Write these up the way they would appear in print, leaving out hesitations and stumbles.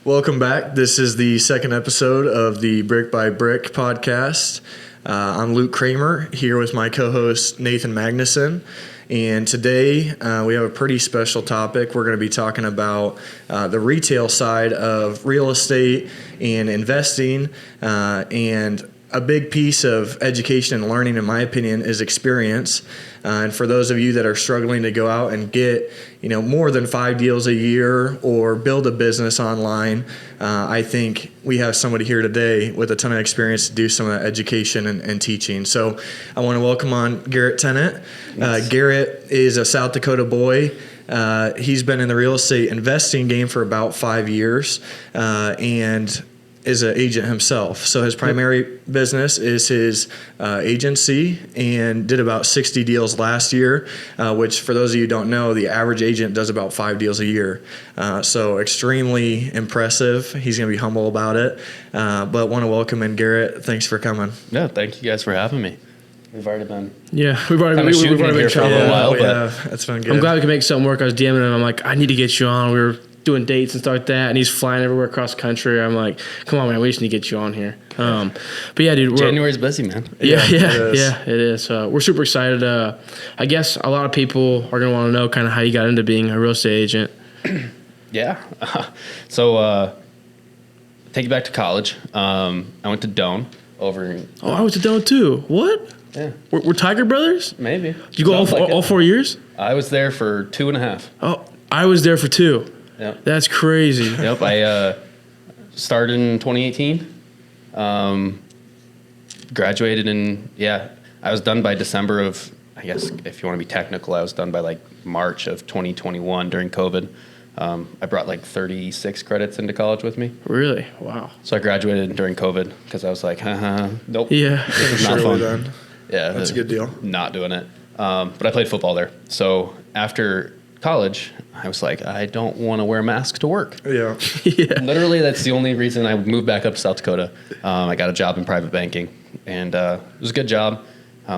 Welcome back. This is the second episode of the Brick by Brick podcast. I'm Luke Kramer here with my co-host Nathan Magnuson. And today we have a pretty special topic. We're going to be talking about the retail side of real estate and investing. And a big piece of education and learning, in my opinion, is experience. And for those of you that are struggling to go out and get, more than 5 deals a year or build a business online, I think we have somebody here today with a ton of experience to do some of that education and teaching. So I want to welcome on Garrett Tennant. Yes. Garrett is a South Dakota boy. He's been in the real estate investing game for about 5 years, and is an agent himself. So his primary business is his agency, and did about 60 deals last year, which for those of you who don't know, the average agent does about 5 deals a year. So extremely impressive. He's going to be humble about it. But want to welcome in Garrett. Thanks for coming. No, thank you guys for having me. We've already been we've already been here for a little while, but that's been good. I'm glad we can make something work. I was DMing him. I'm like, I need to get you on. We were doing dates and stuff like that, and he's flying everywhere across the country. I'm like, come on, man, we just need to get you on here. But yeah, dude, January's busy, man. Yeah, it is. We're super excited. I guess a lot of people are gonna want to know kind of how you got into being a real estate agent. Yeah. So take you back to college. I went to Doane over in... Oh, I was to Doane too. What? Yeah. We're Tiger Brothers? Maybe. Did you go all 4 years? I was there for 2.5. Oh, I was there for 2. Yep. That's crazy. Yep. I started in 2018. Graduated in, I was done by December of, I guess if you want to be technical, I was done by like March of 2021 during COVID. I brought like 36 credits into college with me. Really? Wow. So I graduated during COVID because I was like, nope. Yeah. This is not Surely fun. done. Yeah. That's a good deal. Not doing it. But I played football there. So after college, I was like, I don't want to wear masks to work. Yeah. Literally, that's the only reason I moved back up to South Dakota. I got a job in private banking, and it was a good job.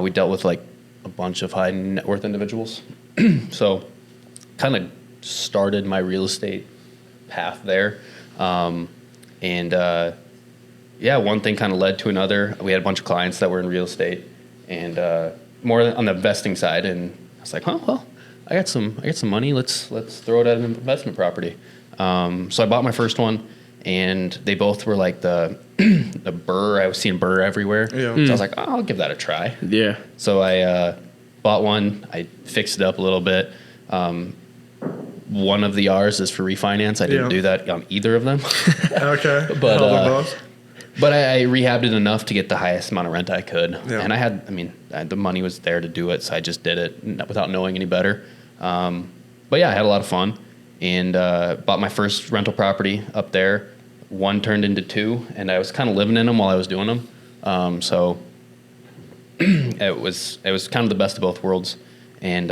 We dealt with like a bunch of high net worth individuals. So kind of started my real estate path there. One thing kind of led to another. We had a bunch of clients that were in real estate and more on the investing side. And I was like, I got some money. Let's throw it at an investment property. So I bought my first one, and they both were like the BRRRR. I was seeing BRRRR everywhere. Yeah. So I was like, I'll give that a try. Yeah. So I bought one. I fixed it up a little bit. One of the R's is for refinance. I didn't do that on either of them. Okay. But I rehabbed it enough to get the highest amount of rent I could. Yeah. And the money was there to do it, so I just did it without knowing any better. I had a lot of fun and bought my first rental property up there. One turned into 2, and I was kind of living in them while I was doing them. So it was kind of the best of both worlds. And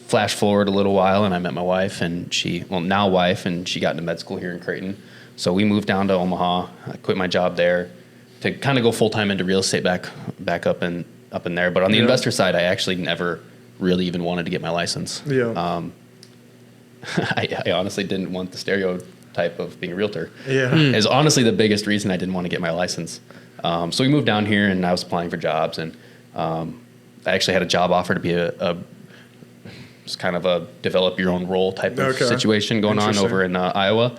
flash forward a little while, and I met my wife, and she got into med school here in Creighton. So we moved down to Omaha. I quit my job there to kind of go full time into real estate back up in there. But on the investor side, I actually never really even wanted to get my license. Yeah. I honestly didn't want the stereotype of being a realtor. Yeah. Is honestly the biggest reason I didn't want to get my license. So we moved down here, and I was applying for jobs, and I actually had a job offer to be it's kind of a develop your own role type of situation going on over in Iowa.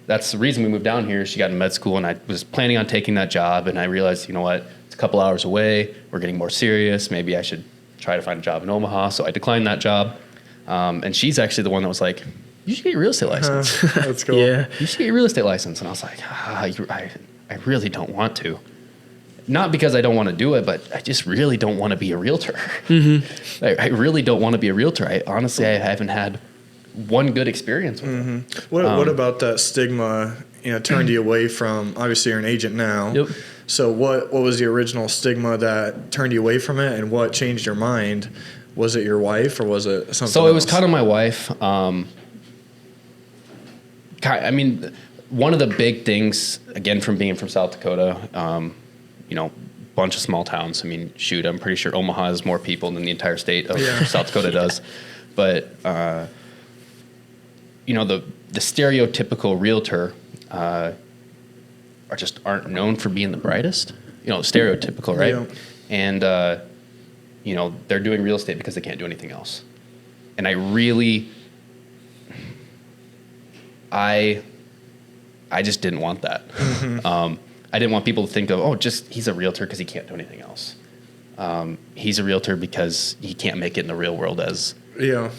That's the reason we moved down here. She got in med school, and I was planning on taking that job, and I realized, you know what, it's a couple hours away. We're getting more serious. Maybe I should try to find a job in Omaha. So I declined that job. And she's actually the one that was like, you should get your real estate license. That's cool. Yeah. You should get your real estate license. And I was like, I really don't want to. Not because I don't want to do it, but I just really don't want to be a realtor. Mm-hmm. I really don't want to be a realtor. I haven't had one good experience with it. What about that stigma, turned you away from, obviously you're an agent now. Yep. So what was the original stigma that turned you away from it, and what changed your mind? Was it your wife, or was it something So it was else? kind of my wife. One of the big things, again, from being from South Dakota, bunch of small towns. I'm pretty sure Omaha has more people than the entire state of South Dakota does. But the stereotypical realtor aren't known for being the brightest. Stereotypical, right? Yeah. And they're doing real estate because they can't do anything else. And I just didn't want that. Mm-hmm. I didn't want people to think of, he's a realtor because he can't do anything else. He's a realtor because he can't make it in the real world as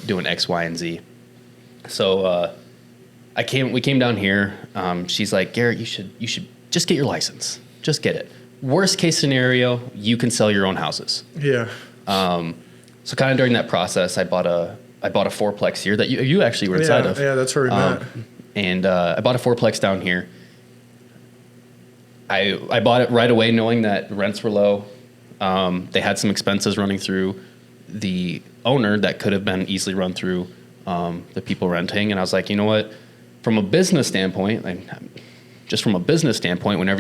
doing X, Y, and Z. So we came down here. She's like, Garrett, you should just get your license. Just get it. Worst case scenario, you can sell your own houses. Yeah. So kind of during that process, I bought a fourplex here that you actually were inside of. Yeah, that's where we met. And I bought a fourplex down here. I bought it right away knowing that rents were low. They had some expenses running through the owner that could have been easily run through the people renting. And I was like, you know what? From a business standpoint, whenever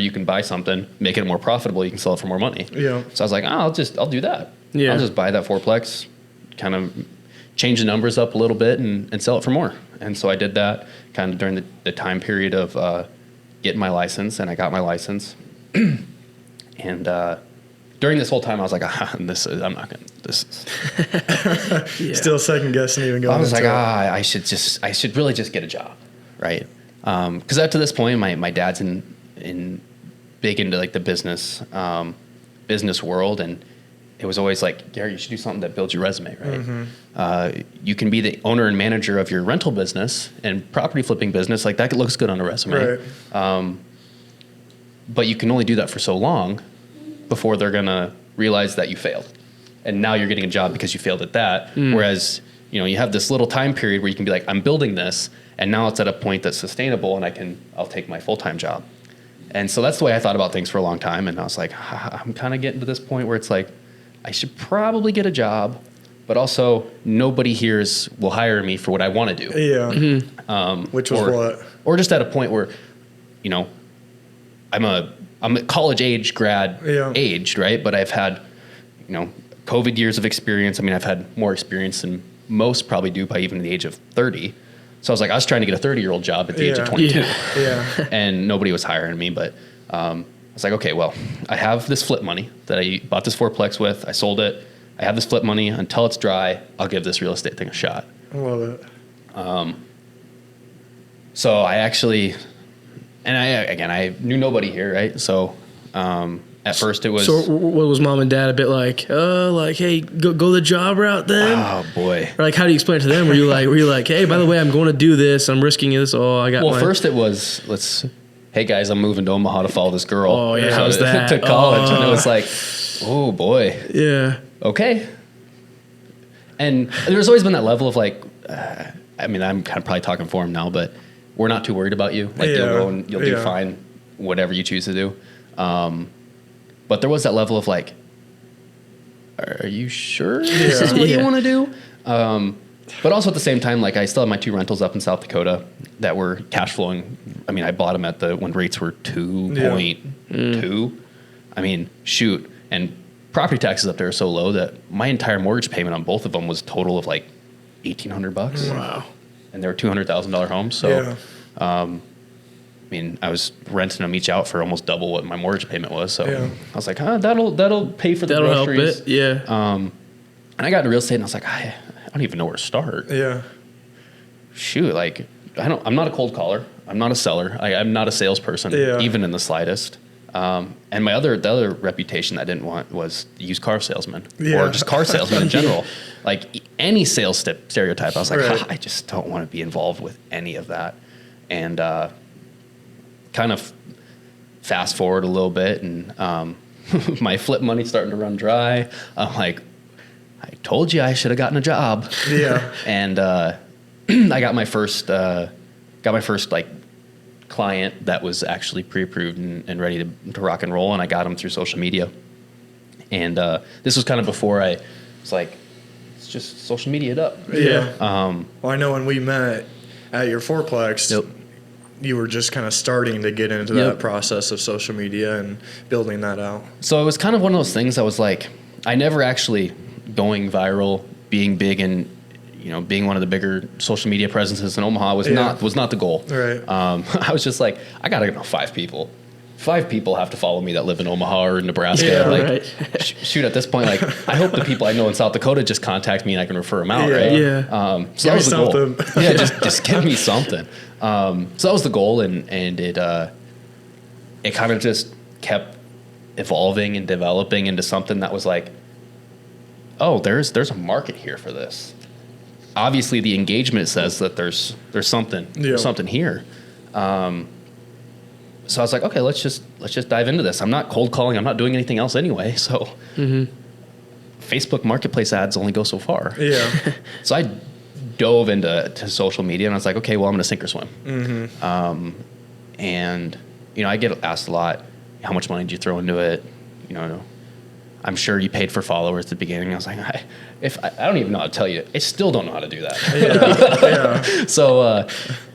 you can buy something, make it more profitable, you can sell it for more money. Yeah. So I was like, I'll do that. Yeah. I'll just buy that fourplex, kind of change the numbers up a little bit and sell it for more. And so I did that kind of during the time period of getting my license, and I got my license. And during this whole time, I was like, I'm not going to, this is. Still second guessing even going I was like, it. I should really just get a job, right? Because up to this point, my dad's in big into like the business world, and it was always like, Gary, you should do something that builds your resume, right? Mm-hmm. You can be the owner and manager of your rental business and property flipping business, like that looks good on a resume. Right. But you can only do that for so long before they're gonna realize that you failed, and now you're getting a job because you failed at that. Whereas you have this little time period where you can be like, I'm building this, and now it's at a point that's sustainable, and I'll take my full-time job. And so that's the way I thought about things for a long time. And I was like, I'm kind of getting to this point where it's like, I should probably get a job, but also nobody here will hire me for what I want to do. Yeah. Mm-hmm. Which was what? Or just at a point where, I'm a college age grad aged, right? But I've had, COVID years of experience. I mean, I've had more experience than most probably do by even the age of 30. So I was trying to get a 30-year-old job at the age of 22. Yeah. And nobody was hiring me, but I was like, okay, well, I have this flip money that I bought this fourplex with. I sold it. I have this flip money. Until it's dry, I'll give this real estate thing a shot. I love it. So I actually, and I knew nobody here, right? So at first it was. So what was mom and dad a bit like? Hey, go the job route then. Oh boy. Or like, how do you explain it to them? Were you like, hey, by the way, I'm going to do this. I'm risking this. First it was hey guys, I'm moving to Omaha to follow this girl. Oh yeah, how's that? To college, and it was like, oh boy. Yeah. Okay. And there's always been that level of like, I'm kind of probably talking for him now, but we're not too worried about you. Like you'll go and you'll do fine, whatever you choose to do. But there was that level of like, are you sure this is what you want to do? But also at the same time, like I still have my 2 rentals up in South Dakota that were cash flowing. I mean, I bought them when rates were 2.2. I mean, shoot. And property taxes up there are so low that my entire mortgage payment on both of them was a total of like $1,800. Wow. And they were $200,000 homes. So, I was renting them each out for almost double what my mortgage payment was. So I was like, that'll pay for the groceries. Help it. Yeah. And I got into real estate and I was like, I don't even know where to start. Yeah. Shoot, like I'm not a cold caller. I'm not a seller. I'm not a salesperson, even in the slightest. And the other reputation I didn't want was used car salesman or just car salesman in general. Like any sales stereotype, I was like, I just don't want to be involved with any of that. And kind of fast forward a little bit, and my flip money's starting to run dry. I'm like, I told you I should have gotten a job. Yeah. And I got my first like client that was actually pre-approved and ready to rock and roll, and I got him through social media. And this was kind of before I was like, let's just social media it up. Yeah. Well, I know when we met at your fourplex, you were just kind of starting to get into that process of social media and building that out. So it was kind of one of those things that was like, I never actually going viral, being big in, being one of the bigger social media presences in Omaha was not the goal. Right. I was just like, I got to know 5 people. 5 people have to follow me that live in Omaha or Nebraska. Yeah, like, right. shoot, at this point, like, I hope the people I know in South Dakota just contact me and I can refer them out, right? Yeah. So that was the something. goal. Yeah, just give me something. So that was the goal, and it kind of just kept evolving and developing into something that was like, oh, there's a market here for this. Obviously, the engagement says that there's something here. So I was like, okay, let's just dive into this. I'm not cold calling. I'm not doing anything else anyway. So Facebook Marketplace ads only go so far. Yeah. So I dove into social media, and I was like, okay, well, I'm going to sink or swim. And I get asked a lot, how much money did you throw into it? I'm sure you paid for followers at the beginning. I was like, I don't even know how to tell you. I still don't know how to do that. Yeah. So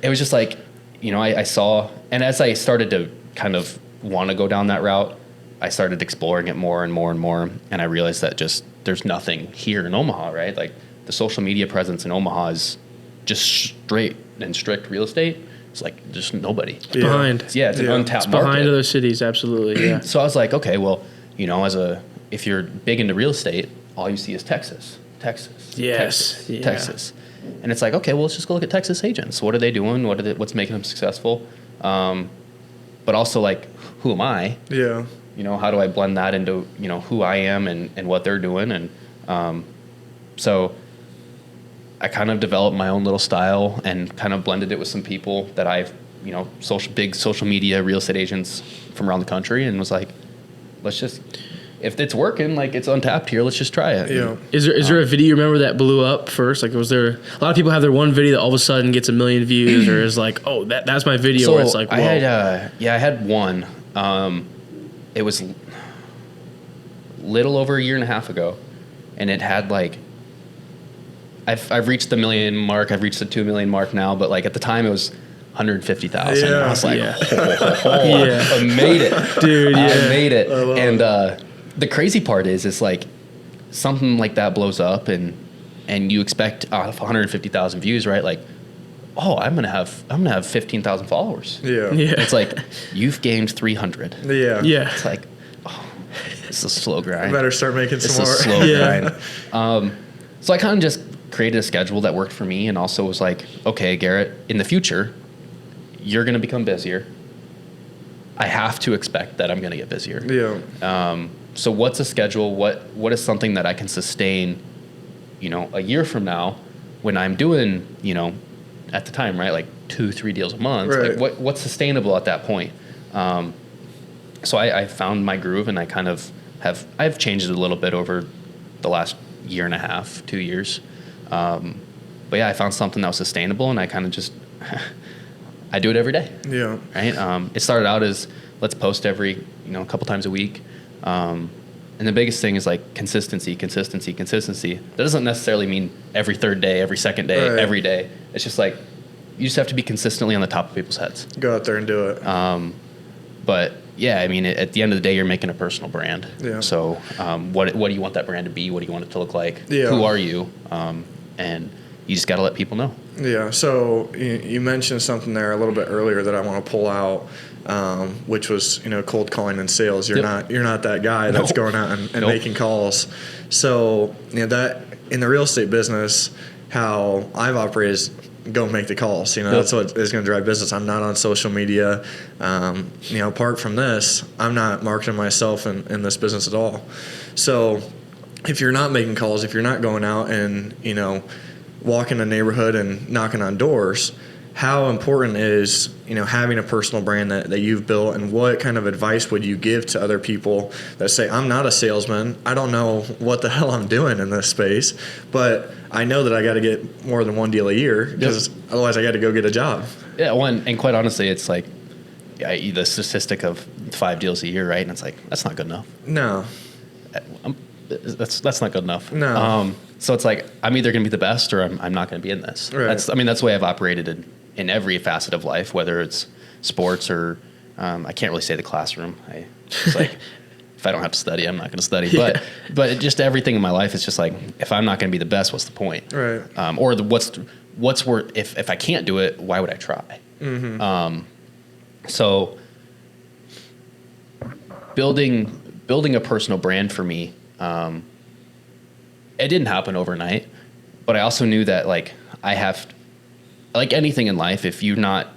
it was just like, I saw, and as I started to kind of want to go down that route, I started exploring it more and more and more. And I realized that just there's nothing here in Omaha, right? Like the social media presence in Omaha is just straight and strict real estate. It's like just nobody. It's behind. It's an untapped It's market. behind other cities, absolutely. Yeah. So I was like, okay, well, if you're big into real estate, all you see is Texas. Yes. Texas, Texas. And it's like, okay, well, let's just go look at Texas agents. What are they doing? What's making them successful? But also, like, who am I? Yeah. How do I blend that into, who I am and what they're doing? And so I kind of developed my own little style and kind of blended it with some people that I've, big social media real estate agents from around the country, and was like, let's just, if it's working, like it's untapped here, let's just try it. Yeah. Is there a video you remember that blew up first? Like, was there a lot of people have their one video that all of a sudden gets 1 million views, or is like, oh, that's my video, So where it's like, whoa. I had one. It was little over a year and a half ago, and it had like, I've reached the 1 million mark. I've reached the 2 million mark now, but like at the time it was 150,000. Yeah. I was like, Yeah. I made it, Dude, yeah. I made it. I love And the crazy part is like something like that blows up, and you expect 150,000 views, right? Like, oh, I'm gonna have 15,000 followers. Yeah. Yeah. It's like you've gained 300. Yeah. Yeah. It's like, oh, it's a slow grind. I better start making some It's more. a slow Yeah. grind. So I kind of just created a schedule that worked for me, and also was like, okay, Garrett, in the future, you're going to become busier. I have to expect that I'm going to get busier. Yeah. So what's a schedule? What is something that I can sustain, a year from now, when I'm doing, at the time, right, like 2-3 deals a month. Right. Like what's sustainable at that point? So I found my groove, and I kind of I've changed it a little bit over the last year and a half, 2 years. But yeah, I found something that was sustainable, and I kind of just, I do it every day. Yeah. Right. It started out as let's post every, a couple times a week. And the biggest thing is like consistency. That doesn't necessarily mean every third day, every second day, Right. every day. It's just like, you just have to be consistently on the top of people's heads. Go out there and do it. But yeah, I mean, at the end of the day, you're making a personal brand. Yeah. So what do you want that brand to be? What do you want it to look like? Yeah. Who are you? And you just got to let people know. Yeah. So you mentioned something there a little bit earlier that I want to pull out, which was cold calling and sales. You're not that guy that's going out and making calls. So that in the real estate business, how I've operated is go make the calls. That's what is going to drive business. I'm not on social media. Apart from this, I'm not marketing myself in this business at all. So if you're not making calls, if you're not going out and walking a neighborhood and knocking on doors, how important is having a personal brand that you've built, and what kind of advice would you give to other people that say, I'm not a salesman, I don't know what the hell I'm doing in this space, but I know that I got to get more than one deal a year, because otherwise I got to go get a job. Yeah, and quite honestly, it's like the statistic of 5 deals a year, right? And it's like, that's not good enough. No. That's not good enough. No. So it's like, I'm either going to be the best, or I'm not going to be in this. Right. That's the way I've operated in every facet of life, whether it's sports or I can't really say the classroom. It's like if I don't have to study, I'm not going to study. But just everything in my life is just like, if I'm not going to be the best, what's the point? Right. Or what's worth, if I can't do it, why would I try? So building a personal brand for me, it didn't happen overnight, but I also knew that like like anything in life, if you're not,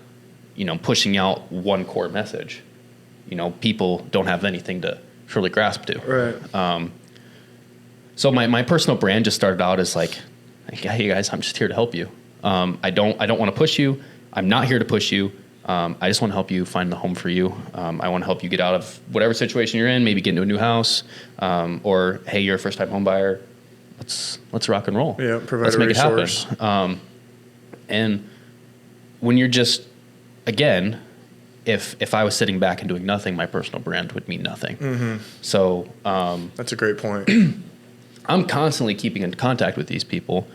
pushing out one core message, people don't have anything to truly grasp to. Right. So my personal brand just started out as like, hey guys, I'm just here to help you. I don't want to push you. I'm not here to push you. I just want to help you find the home for you. I want to help you get out of whatever situation you're in, maybe get into a new house, or hey, you're a first time home buyer. Let's rock and roll. Yeah, provide let's a make resource. It happen. And when you're just, again, if I was sitting back and doing nothing, my personal brand would mean nothing. So that's a great point. I'm constantly keeping in contact with these people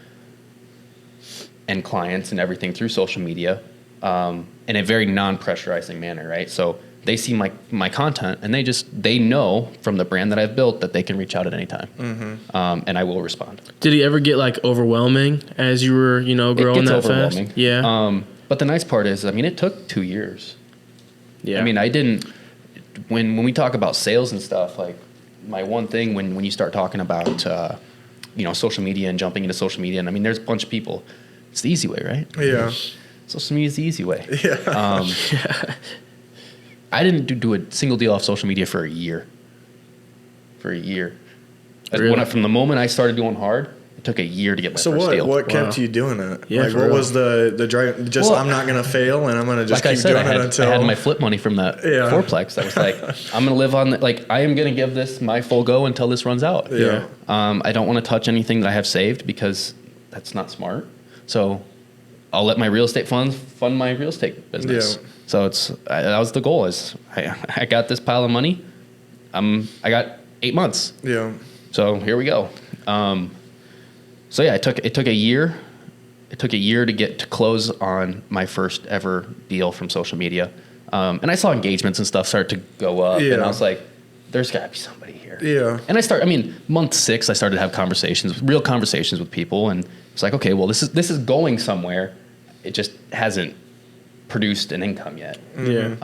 and clients and everything through social media in a very non-pressurizing manner, right? So they see my content and they know from the brand that I've built that they can reach out at any time, and I will respond. Did he ever get like overwhelming as you were, growing that fast? Yeah. But the nice part is, it took 2 years. Yeah. I didn't, when we talk about sales and stuff, like my one thing when you start talking about, social media and jumping into social media, and there's a bunch of people, it's the easy way, right? Yeah. Social media is the easy way. Yeah. I didn't do a single deal off social media for a year. Really? From the moment I started doing hard, it took a year to get my first deal. What kept you doing it? Yeah, what was the drive? Just I'm not going to fail, and I'm going to just keep doing it until I had my flip money from that fourplex. I was like, I'm going to live on I am going to give this my full go until this runs out. Yeah. I don't want to touch anything that I have saved because that's not smart. So I'll let my real estate funds fund my real estate business. Yeah. So that was the goal. Is I got this pile of money. I got 8 months. Yeah. So here we go. So yeah, it took a year. It took a year to get to close on my first ever deal from social media. And I saw engagements and stuff start to go up, and I was like, there's gotta be somebody here. Yeah. And month 6, I started to have real conversations with people, and it's like, okay, well, this is going somewhere. It just hasn't produced an income yet. Yeah.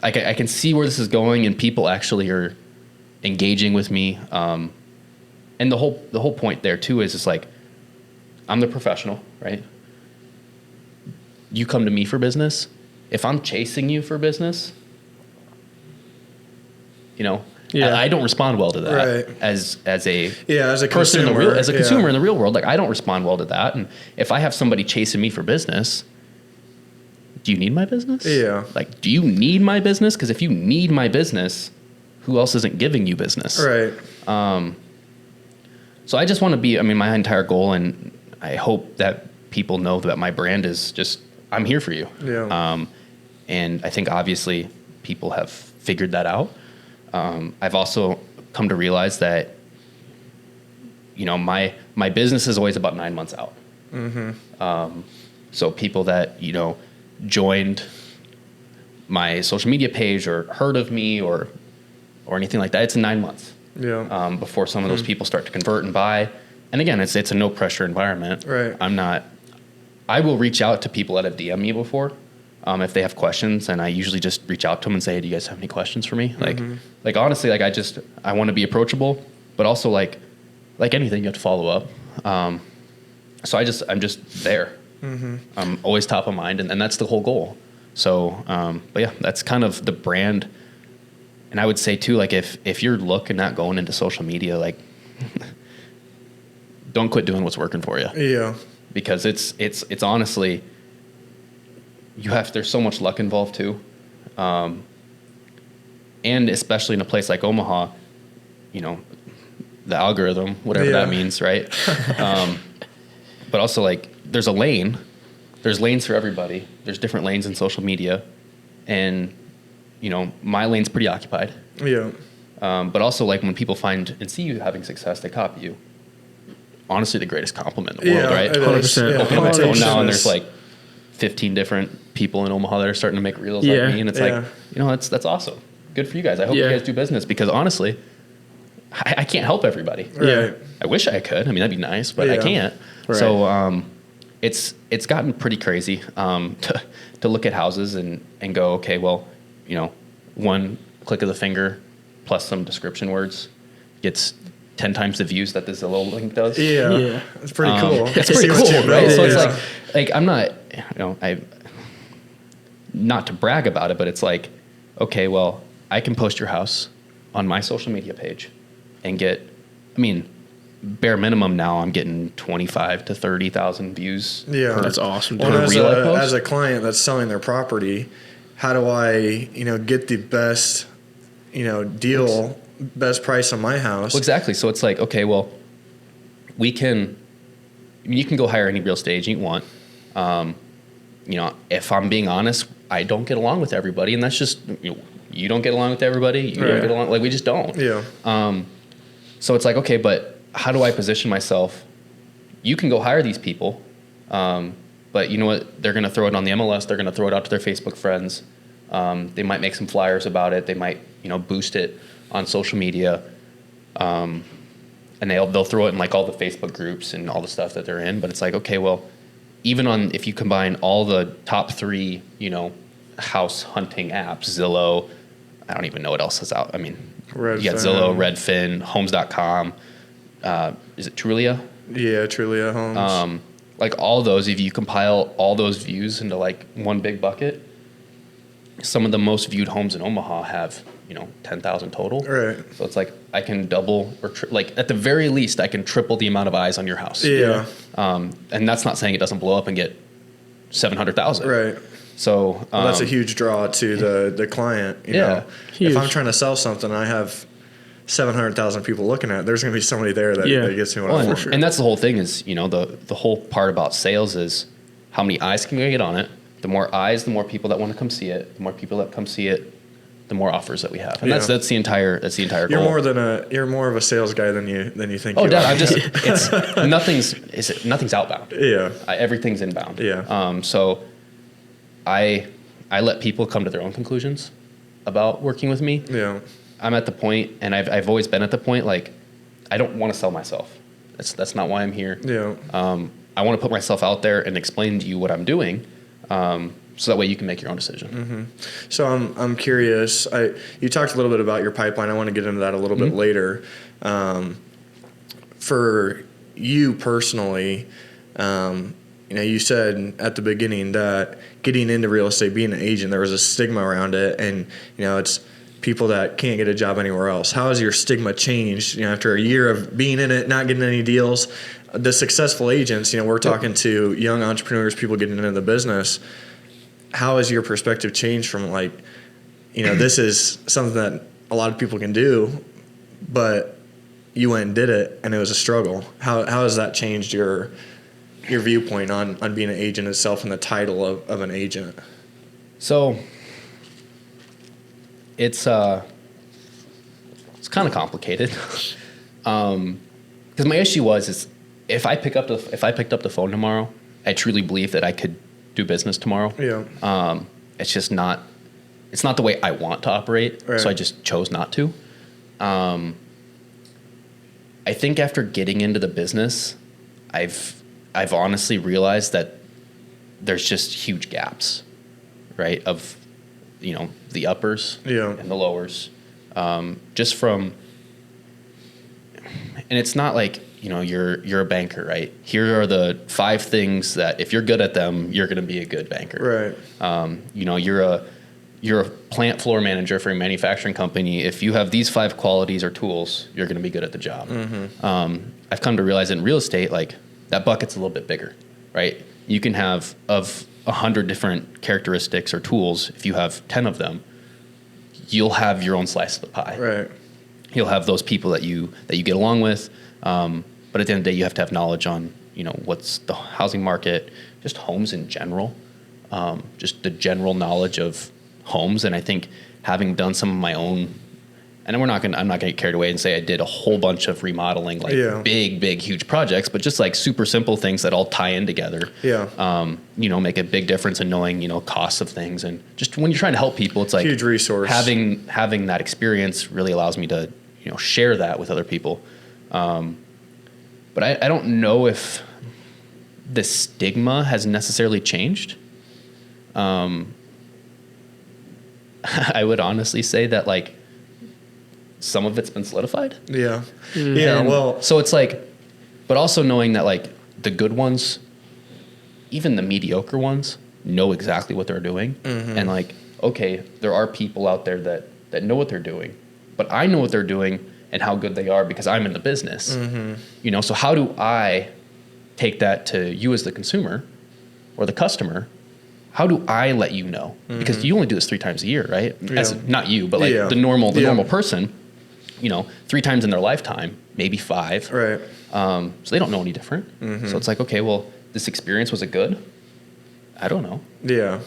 I can see where this is going, and people actually are engaging with me. And the whole point there too is it's like, I'm the professional, right? You come to me for business. If I'm chasing you for business, I don't respond well to that. Right. As a consumer, person consumer in the real world, like I don't respond well to that. And if I have somebody chasing me for business, do you need my business? Yeah. Like, do you need my business? Because if you need my business, who else isn't giving you business? Right. So I just want to be, my entire goal, and I hope that people know that my brand is just, I'm here for you. Yeah. And I think obviously people have figured that out. I've also come to realize that, my business is always about 9 months out. So people that, joined my social media page or heard of me or anything like that, it's 9 months. Yeah. Before some of those people start to convert and buy. And again, it's a no pressure environment. Right. I will reach out to people that have DM'd me before, if they have questions, and I usually just reach out to them and say, hey, do you guys have any questions for me? Like honestly, like I want to be approachable, but also like anything, you have to follow up. So I'm just there. I'm always top of mind, and that's the whole goal. So, but yeah, that's kind of the brand. And I would say too, like if you're looking at going into social media, like don't quit doing what's working for you. Yeah. Because it's honestly, there's so much luck involved too. And especially in a place like Omaha, the algorithm, whatever that means, right? But also like there's lanes for everybody. There's different lanes in social media, and my lane's pretty occupied. Yeah. But also like when people find and see you having success, they copy you. Honestly, the greatest compliment in the world, right? 100%. Open up my phone now, and there's like 15 different people in Omaha that are starting to make reels like me, and it's like, that's awesome. good for you guys. I hope you guys do business, because honestly, I can't help everybody. Right. I wish I could. I mean, that'd be nice, but I can't. Right. So it's gotten pretty crazy to look at houses and go, okay, well, you know, one click of the finger plus some description words gets 10 times the views that this little link does. Yeah. It's pretty cool. It's pretty cool, right? So it's like I'm not, you know, not to brag about it, but it's like, okay, well, I can post your house on my social media page and get, I mean, bare minimum now I'm getting 25 to 30,000 views. Yeah. That's awesome. Well, as a client that's selling their property, how do I, you know, get the best, you know, deal, best price on my house? Well, exactly. So it's like, okay, well, you can go hire any real estate agent you want. You know, if I'm being honest, I don't get along with everybody, and that's just, you don't get along with everybody. You don't get along, like, we just don't. Yeah. So it's like, okay, but how do I position myself? You can go hire these people, but you know what? They're going to throw it on the MLS. They're going to throw it out to their Facebook friends. They might make some flyers about it. They might, you know, boost it on social media, and they'll throw it in like all the Facebook groups and all the stuff that they're in. But it's like, okay, well, even if you combine all the top 3, you know, house hunting apps, Zillow, I don't even know what else is out. I mean, you got Zillow, Redfin, Homes.com. Is it Trulia? Yeah, Trulia Homes. Like all those, if you compile all those views into like one big bucket, some of the most viewed homes in Omaha have, you know, 10,000 total. Right. So it's like I can double or like at the very least I can triple the amount of eyes on your house. Yeah. And that's not saying it doesn't blow up and get 700,000. Right. So that's a huge draw to the client. You know, if I'm trying to sell something, I have 700,000 people looking at it, there's going to be somebody there that gets me what I want. Sure. And that's the whole thing is, you know, the whole part about sales is how many eyes can we get on it. The more eyes, the more people that want to come see it. The more people that come see it, the more offers that we have. And that's the entire goal. You're more of a sales guy than you think. Oh, Dad, nothing's outbound. Yeah. Everything's inbound. Yeah. So I let people come to their own conclusions about working with me. Yeah. I'm at the point, and I've always been at the point, like, I don't want to sell myself. That's not why I'm here. Yeah. I want to put myself out there and explain to you what I'm doing, so that way you can make your own decision. Mm-hmm. So I'm curious. You talked a little bit about your pipeline. I want to get into that a little bit later. For you personally, you know, you said at the beginning that getting into real estate, being an agent, there was a stigma around it, and you know, it's people that can't get a job anywhere else. How has your stigma changed, you know, after a year of being in it, not getting any deals? The successful agents, you know, we're talking to young entrepreneurs, people getting into the business. How has your perspective changed from, like, you know, this is something that a lot of people can do, but you went and did it and it was a struggle. How has that changed your viewpoint on being an agent itself and the title of an agent? So it's kind of complicated. Because my issue is if I picked up the phone tomorrow, I truly believe that I could do business tomorrow. Yeah. It's just not. It's not the way I want to operate, so I just chose not to. I think after getting into the business, I've honestly realized that there's just huge gaps, right? Of, you know, the uppers and the lowers, just from. And it's not like, you know, you're a banker, right? Here are the 5 things that if you're good at them, you're going to be a good banker. Right. You know, you're a plant floor manager for a manufacturing company. If you have these 5 qualities or tools, you're going to be good at the job. Mm-hmm. I've come to realize in real estate, like, that bucket's a little bit bigger, right? You can have of 100 different characteristics or tools. If you have 10 of them, you'll have your own slice of the pie. Right. You'll have those people that you get along with. But at the end of the day, you have to have knowledge on, you know, what's the housing market, just homes in general, just the general knowledge of homes. And I think having done some of my own and I'm not gonna get carried away and say I did a whole bunch of remodeling, like big, huge projects, but just like super simple things that all tie in together. Yeah. Make a big difference in knowing, costs of things. And just when you're trying to help people, it's like huge resource. Having that experience really allows me to, share that with other people. But I don't know if the stigma has necessarily changed. I would honestly say that like some of it's been solidified. Yeah. Yeah. And well, so it's like, but also knowing that like the good ones, even the mediocre ones, know exactly what they're doing. And like, okay, there are people out there that know what they're doing, but I know what they're doing and how good they are because I'm in the business. So how do I take that to you as the consumer or the customer? How do I let you know? Because you only do this 3 times a year, right? As not you, but like the normal person, 3 times in their lifetime, maybe 5. Right. So they don't know any different. So it's like, okay, well, this experience, was it good? I don't know. Yeah.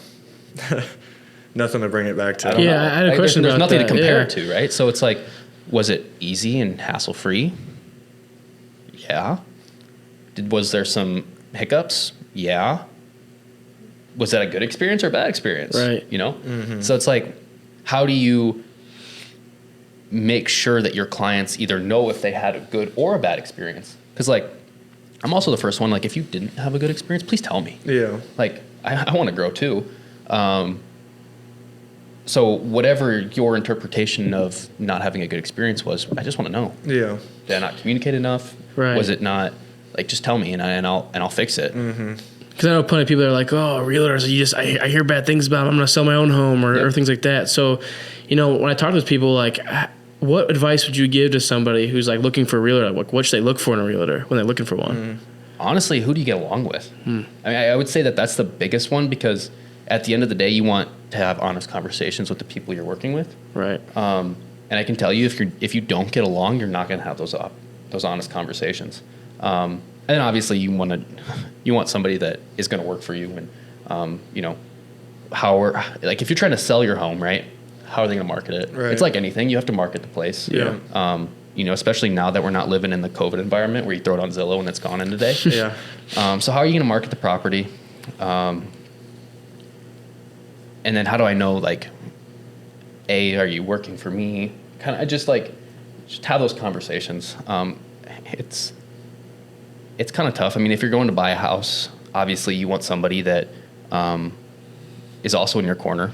Nothing to bring it back to. I had a question There's about nothing that. to compare it to, right? So it's like, was it easy and hassle-free? Yeah. Was there some hiccups? Yeah. Was that a good experience or a bad experience? Right. So it's like, how do you make sure that your clients either know if they had a good or a bad experience? Because like, I'm also the first one, like if you didn't have a good experience, please tell me. Yeah. Like I want to grow too. So whatever your interpretation of not having a good experience was, I just want to know. Yeah. Did I not communicate enough? Right. Was it not, like, just tell me and I'll fix it. Because I know plenty of people that are like, oh, realtors, I hear bad things about them. I'm going to sell my own home or things like that. So, when I talk to those people, like, what advice would you give to somebody who's like looking for a realtor? Like, what should they look for in a realtor when they're looking for one? Honestly, who do you get along with? I mean, I would say that that's the biggest one because at the end of the day, you want to have honest conversations with the people you're working with. Right. And I can tell you, if you don't get along, you're not going to have those honest conversations. And obviously, you want somebody that is going to work for you, and if you're trying to sell your home, right? How are they going to market it? Right. It's like anything; you have to market the place. Yeah. Especially now that we're not living in the COVID environment where you throw it on Zillow and it's gone in a day. Yeah. So how are you going to market the property? And then how do I know, like, are you working for me? Kind of just have those conversations. It's kind of tough. I mean, if you're going to buy a house, obviously you want somebody that is also in your corner.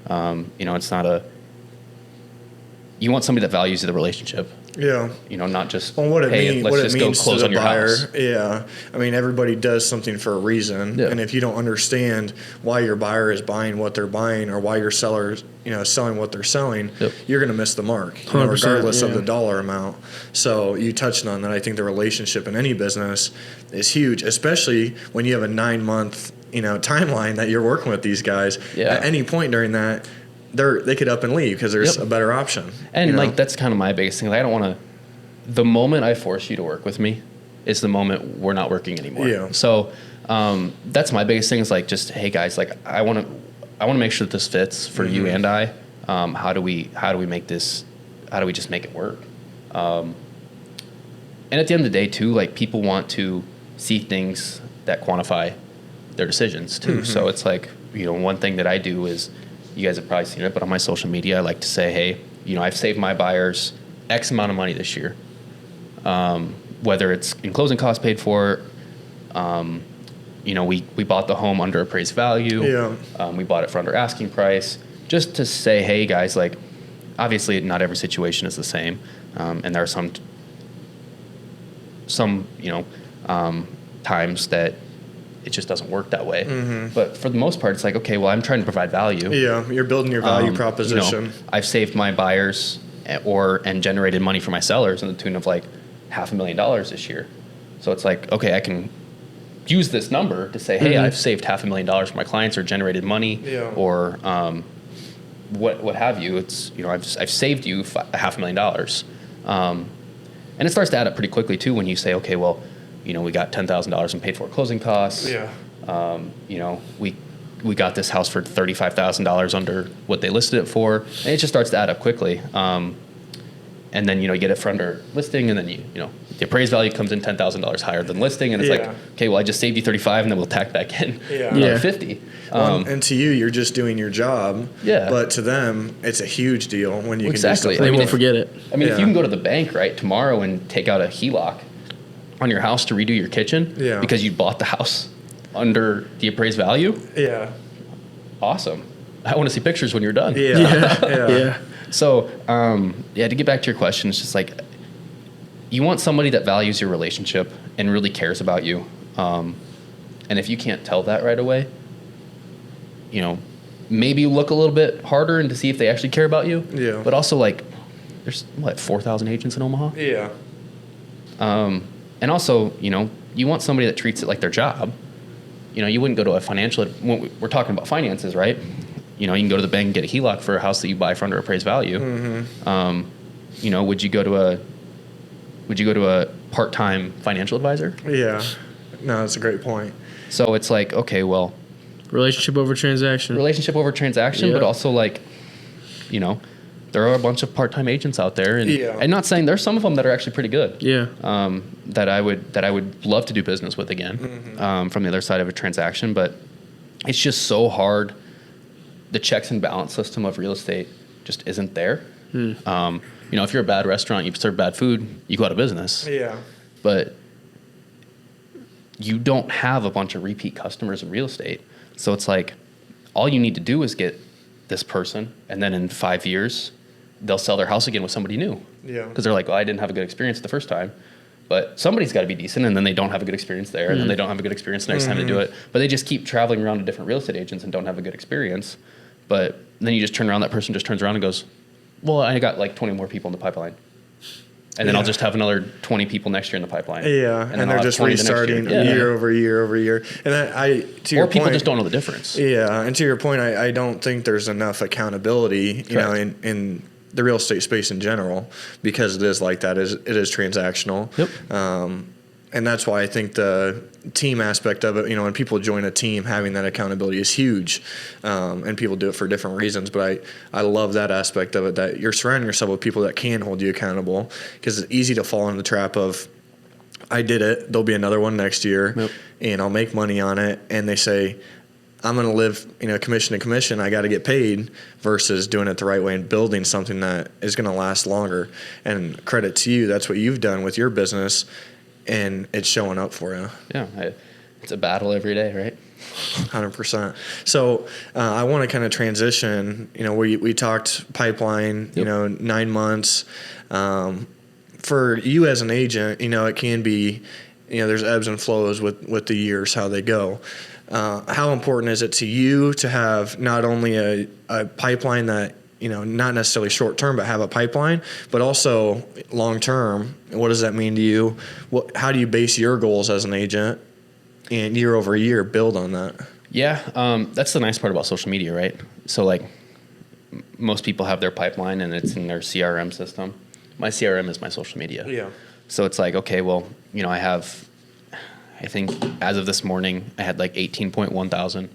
It's not you want somebody that values the relationship. Yeah. Not just, what it hey, means, let's what just it go means close to on the your buyer. house. Yeah. I mean, everybody does something for a reason. Yeah. And if you don't understand why your buyer is buying what they're buying or why your seller is, selling what they're selling, you're going to miss the mark, regardless of the dollar amount. So you touched on that. I think the relationship in any business is huge, especially when you have a 9-month, timeline that you're working with these guys. Yeah. At any point during that, they could up and leave because there's a better option. And that's kind of my biggest thing. Like, I don't want to. The moment I force you to work with me is the moment we're not working anymore. Yeah. So that's my biggest thing is like, just, hey guys, like I want to make sure that this fits for you and I. How do we make this? How do we just make it work? And at the end of the day too, like people want to see things that quantify their decisions too. So it's like, one thing that I do is, you guys have probably seen it, but on my social media, I like to say, hey, I've saved my buyers X amount of money this year. Whether it's in closing costs paid for, we bought the home under appraised value. Yeah. We bought it for under asking price, just to say, hey guys, like obviously not every situation is the same, and there are some times that it just doesn't work that way. But for the most part, it's like, okay, well, I'm trying to provide value. Yeah, you're building your value proposition. I've saved my buyers and generated money for my sellers in the tune of like $500,000 this year. So it's like, okay, I can use this number to say, hey, I've saved $500,000 for my clients or generated money or what have you. It's, I've saved you $500,000. And it starts to add up pretty quickly too when you say, okay, well, we got $10,000 in paid for closing costs. Yeah. We got this house for $35,000 under what they listed it for, and it just starts to add up quickly. and then, you know, you get it for under listing, and then you know, the appraised value comes in $10,000 higher than listing, and it's like, okay, well, I just saved you 35, and then we'll tack back in another 50. And to you, you're just doing your job. Yeah. But to them, it's a huge deal when you can do Exactly. stuff. They won't forget it. I mean, if you can go to the bank right tomorrow and take out a HELOC on your house to redo your kitchen because you bought the house under the appraised value. Yeah. Awesome. I want to see pictures when you're done. Yeah. So, to get back to your question, it's just like, you want somebody that values your relationship and really cares about you. And if you can't tell that right away, you know, maybe look a little bit harder and to see if they actually care about you. Yeah. But also, like, there's 4,000 agents in Omaha. Yeah. And also, you know, you want somebody that treats it like their job. You know, you wouldn't go to a financial, when we're talking about finances, right? You know, you can go to the bank and get a HELOC for a house that you buy for under appraised value. Mm-hmm. You know, would you go to a part-time financial advisor? Yeah. No, that's a great point. So it's like, okay, well, Relationship over transaction. But also, like, you know, there are a bunch of part-time agents out there, and I'm not saying there's some of them that are actually pretty good. Yeah. That I would love to do business with again, from the other side of a transaction, but it's just so hard. The checks and balance system of real estate just isn't there. You know, if you're a bad restaurant, you serve bad food, you go out of business. Yeah. But you don't have a bunch of repeat customers in real estate. So it's like, all you need to do is get this person, and then in 5 years, they'll sell their house again with somebody new. Yeah. Because they're like, well, I didn't have a good experience the first time. But somebody's got to be decent, and then they don't have a good experience there, and then they don't have a good experience the next time they do it. But they just keep traveling around to different real estate agents and don't have a good experience. But then you just turn around, that person just turns around and goes, well, I got like 20 more people in the pipeline. And then I'll just have another 20 people next year in the pipeline. Yeah, and they're just restarting year over year over year. And I to your or people point, just don't know the difference. Yeah, and to your point, I don't think there's enough accountability, you know, in the real estate space in general, because it is like that. It is transactional. Yep. And that's why I think the team aspect of it, you know, when people join a team, having that accountability is huge. And people do it for different reasons. But I love that aspect of it, that you're surrounding yourself with people that can hold you accountable, because it's easy to fall into the trap of, I did it, there'll be another one next year, and I'll make money on it. And they say, I'm going to live, you know, commission to commission. I got to get paid, versus doing it the right way and building something that is going to last longer. And credit to you, that's what you've done with your business. And it's showing up for you. Yeah, it's a battle every day, right? 100%. So I want to kind of transition. You know, we talked pipeline. You know, 9 months. For you as an agent, you know, it can be, you know, there's ebbs and flows with the years, how they go. How important is it to you to have not only a pipeline that, you know, not necessarily short term, but have a pipeline, but also long term? What does that mean to you? How do you base your goals as an agent, and year over year build on that? Yeah, that's the nice part about social media, right? So like, most people have their pipeline and it's in their CRM system. My CRM is my social media. Yeah. So it's like, okay, well, you know, I think as of this morning, I had like 18.1 thousand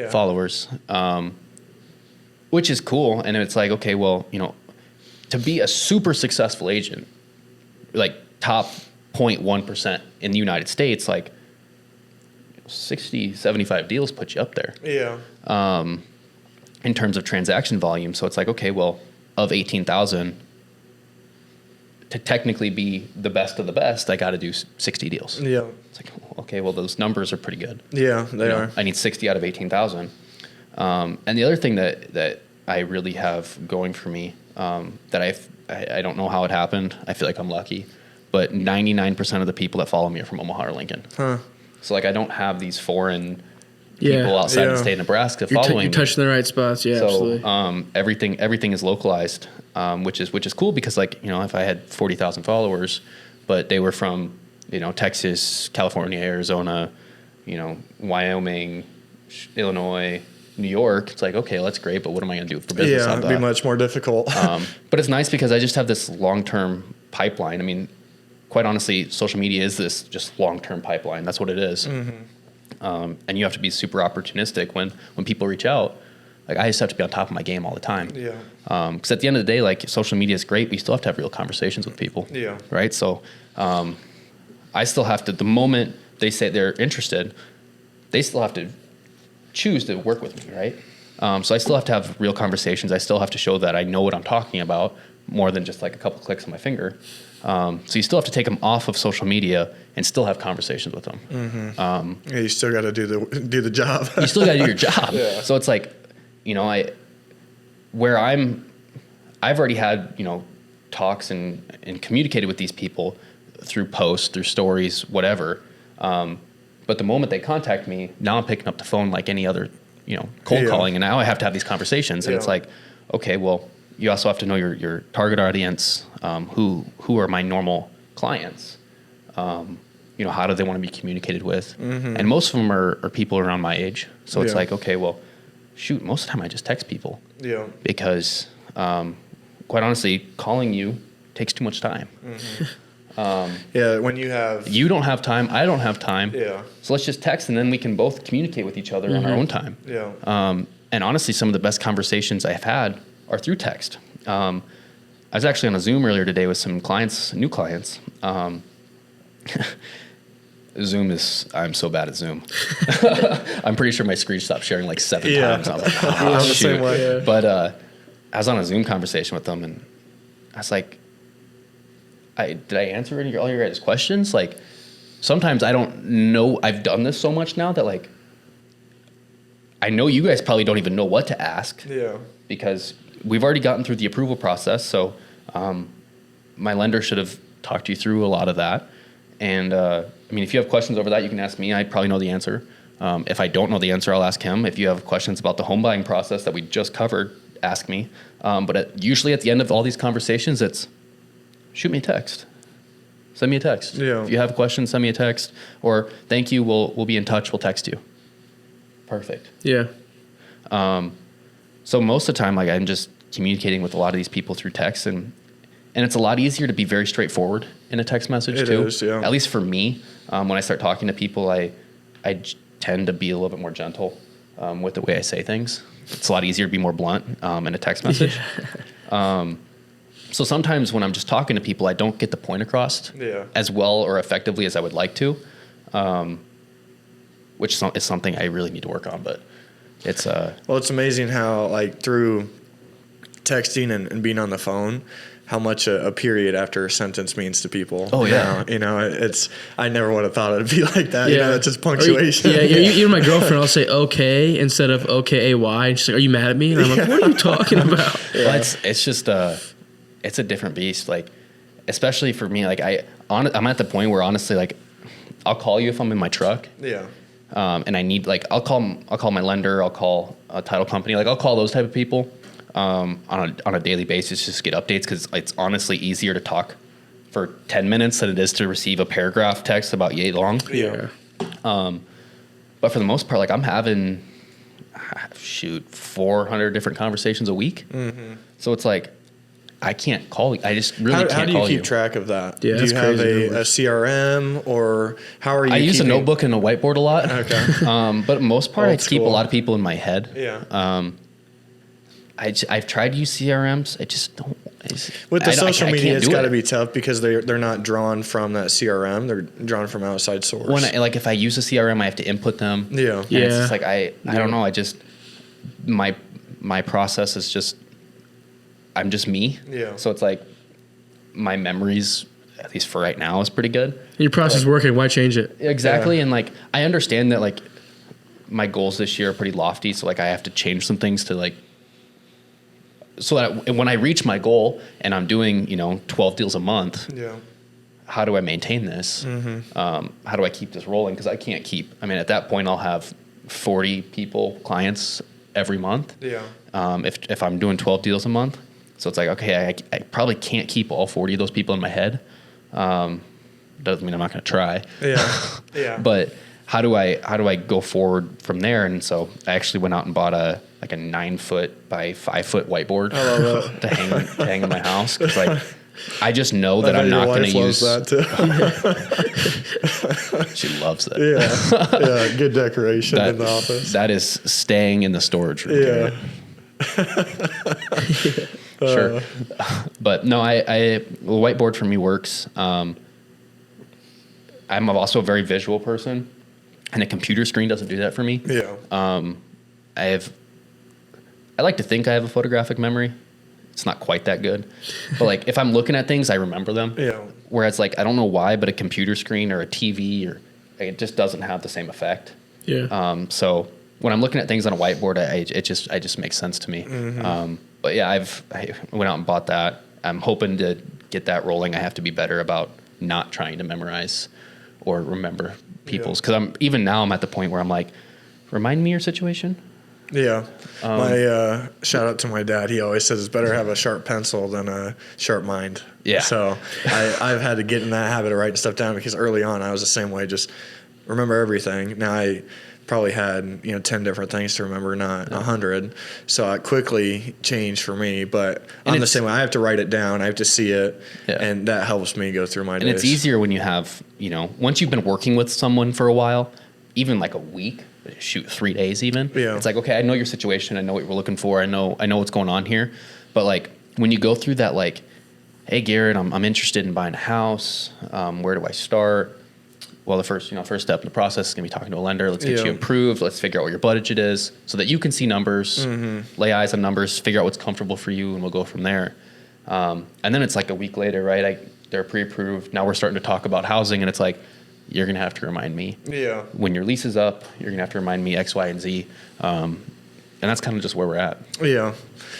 followers. Which is cool. And it's like, okay, well, you know, to be a super successful agent, like top 0.1% in the United States, like 60, 75 deals put you up there. Yeah. In terms of transaction volume. So it's like, okay, well, of 18,000, to technically be the best of the best, I got to do 60 deals. Yeah. It's like, okay, well, those numbers are pretty good. Yeah, they are. I need 60 out of 18,000. And the other thing that I really have going for me, that I don't know how it happened. I feel like I'm lucky, but 99% of the people that follow me are from Omaha or Lincoln. Huh. So like, I don't have these foreign people outside the state of Nebraska following me. You're touching the right spots. Yeah, so, absolutely. everything is localized, which is cool, because like, you know, if I had 40,000 followers, but they were from, you know, Texas, California, Arizona, you know, Wyoming, Illinois, New York, it's like, okay, well, that's great, but what am I going to do for business? Yeah, it'd be much more difficult. But it's nice because I just have this long-term pipeline. I mean, quite honestly, social media is this just long-term pipeline. That's what it is. Mm-hmm. And you have to be super opportunistic when people reach out. like I just have to be on top of my game all the time. Yeah. Because at the end of the day, like social media is great, but you still have to have real conversations with people. Yeah. Right. So I still have to, the moment they say they're interested, they still have to choose to work with me. Right. So I still have to have real conversations. I still have to show that I know what I'm talking about more than just like a couple clicks on my finger. So you still have to take them off of social media and still have conversations with them. Mm-hmm. You still got to do the job. You still got to do your job. Yeah. So it's like, you know, I've already had, you know, talks and communicated with these people through posts, through stories, whatever. But the moment they contact me, now I'm picking up the phone like any other, you know, cold calling, and now I have to have these conversations. And it's like, okay, well, you also have to know your target audience, who are my normal clients. You know, how do they want to be communicated with? Mm-hmm. And most of them are people around my age. So it's like, okay, well, shoot, most of the time I just text people. Yeah. Because, quite honestly, calling you takes too much time. Mm-hmm. When you don't have time, I don't have time. Yeah. So let's just text, and then we can both communicate with each other on our own time. Yeah. And honestly, some of the best conversations I've had are through text. I was actually on a Zoom earlier today with some clients, new clients. I'm so bad at Zoom. I'm pretty sure my screen stopped sharing like 7 times. I was like, oh, shoot. Same way. Yeah. But I was on a Zoom conversation with them, and I was like, did I answer all your guys' questions? Like, sometimes I don't know. I've done this so much now that like, I know you guys probably don't even know what to ask. Yeah. Because we've already gotten through the approval process. So my lender should have talked you through a lot of that. And I mean, if you have questions over that, you can ask me. I probably know the answer. If I don't know the answer, I'll ask him. If you have questions about the home buying process that we just covered, ask me. But usually at the end of all these conversations, it's shoot me a text. Send me a text. Yeah. If you have questions, send me a text. Or thank you, we'll be in touch, we'll text you. Perfect. Yeah. So most of the time, like I'm just communicating with a lot of these people through text, and it's a lot easier to be very straightforward in a text message too. It is, yeah. At least for me, when I start talking to people, I tend to be a little bit more gentle with the way I say things. It's a lot easier to be more blunt in a text message. So sometimes when I'm just talking to people, I don't get the point across as well or effectively as I would like to, which is something I really need to work on. But it's well, it's amazing how like through texting and being on the phone, how much a period after a sentence means to people. Oh yeah, you know, I never would have thought it'd be like that. Yeah. You know, it's just punctuation. Even my girlfriend, I'll say okay instead of okay, and she's like, "Are you mad at me?" And I'm like, "What are you talking about?" Well, it's just it's a different beast. Like, especially for me, like I'm at the point where honestly, like, I'll call you if I'm in my truck. Yeah. And I need like I'll call my lender, I'll call a title company, like I'll call those type of people on a daily basis just to get updates, because it's honestly easier to talk for 10 minutes than it is to receive a paragraph text about yay long. Yeah. But for the most part, like I'm having 400 different conversations a week. Mm-hmm. So it's like I can't call you. I just really can't call you. How do you keep track of that? Yeah, do you have a CRM, or how are you? I use a notebook and a whiteboard a lot. Okay. But most part, I keep a lot of people in my head. Yeah. I've tried to use CRMs. I just don't. With the social media, it's got to be tough because they're not drawn from that CRM. They're drawn from outside source. If I use a CRM, I have to input them. Yeah. And it's just like I don't know. I just my process is just. I'm just me. Yeah. So it's like my memories, at least for right now, is pretty good. Your process is working. Why change it? Exactly. Yeah. And like, I understand that like my goals this year are pretty lofty. So like I have to change some things to like, so that when I reach my goal and I'm doing, 12 deals a month, how do I maintain this? Mm-hmm. How do I keep this rolling? Because I can't at that point I'll have 40 clients every month. Yeah. If I'm doing 12 deals a month. So it's like, okay, I probably can't keep all 40 of those people in my head. Doesn't mean I'm not going to try. Yeah. Yeah. But how do I go forward from there? And so I actually went out and bought a 9-foot by 5-foot whiteboard to hang in my house. Cause like I just know that I'm not going to use that too. She loves it. Yeah, good decoration in the office. That is staying in the storage room. Yeah. Sure. But no, the whiteboard for me works. I'm also a very visual person, and a computer screen doesn't do that for me. Yeah. I like to think I have a photographic memory. It's not quite that good, but like if I'm looking at things, I remember them. Yeah. Whereas like I don't know why, but a computer screen or a TV it just doesn't have the same effect. Yeah. So when I'm looking at things on a whiteboard, it just makes sense to me. But yeah, I went out and bought that. I'm hoping to get that rolling. I have to be better about not trying to memorize or remember people's, because even now I'm at the point where I'm like, remind me your situation. Yeah. My shout out to my dad. He always says it's better to have a sharp pencil than a sharp mind. Yeah. So I've had to get in that habit of writing stuff down, because early on I was the same way, just remember everything. Now I probably had 10 different things to remember, not 100. So it quickly changed for me. But I'm the same way. I have to write it down. I have to see it, and that helps me go through my days. And it's easier when you have once you've been working with someone for a while, even like a week. 3 days even. Yeah. It's like, okay, I know your situation. I know what we're looking for. I know what's going on here. But like when you go through that, like, hey Garrett, I'm interested in buying a house. Where do I start? Well, the first step in the process is gonna be talking to a lender. Let's get you approved. Let's figure out what your budget is so that you can see numbers, lay eyes on numbers, figure out what's comfortable for you, and we'll go from there. And then it's like a week later, right? They're pre-approved. Now we're starting to talk about housing, and it's like, you're going to have to remind me when your lease is up, you're going to have to remind me X, Y, and Z. And that's kind of just where we're at. Yeah.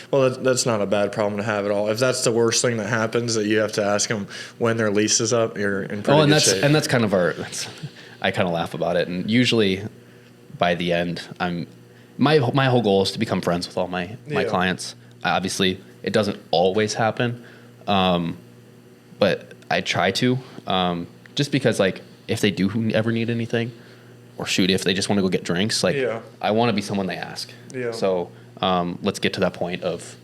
Well, that's not a bad problem to have at all. If that's the worst thing that happens, that you have to ask them when their lease is up, you're in pretty good shape. And that's kind of I kind of laugh about it. And usually by the end, my whole goal is to become friends with all my clients. Obviously, it doesn't always happen. But I try to, just because like, if they do ever need anything, or if they just want to go get drinks, like I want to be someone they ask. Yeah. So let's get to that point of,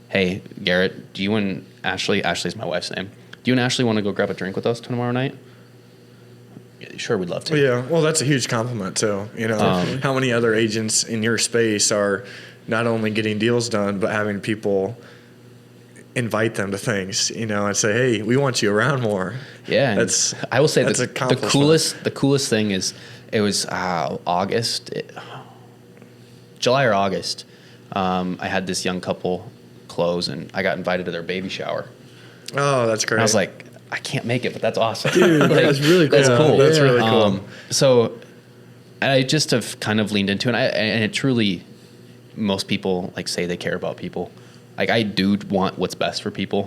hey, Garrett, do you and Ashley's my wife's name. Do you and Ashley want to go grab a drink with us tomorrow night? Sure, we'd love to. Yeah. Well, that's a huge compliment too. How many other agents in your space are not only getting deals done, but having people invite them to things, and say, hey, we want you around more. Yeah. I will say the coolest thing is it was July or August. I had this young couple close, and I got invited to their baby shower. Oh, that's great. And I was like, I can't make it, but that's awesome. Dude, that's really cool. That's cool. That's really cool. So I just have kind of leaned into it, and it truly, most people like say they care about people. Like I do want what's best for people.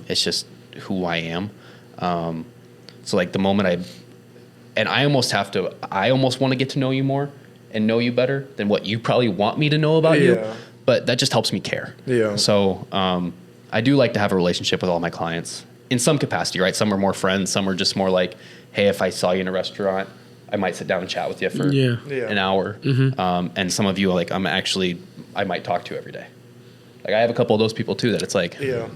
It's just who I am. So like the moment I almost want to get to know you more and know you better than what you probably want me to know about you. But that just helps me care. Yeah. So I do like to have a relationship with all my clients in some capacity, right? Some are more friends. Some are just more like, hey, if I saw you in a restaurant, I might sit down and chat with you for an hour. And some of you are like, I might talk to every day. Like I have a couple of those people too that it's like, and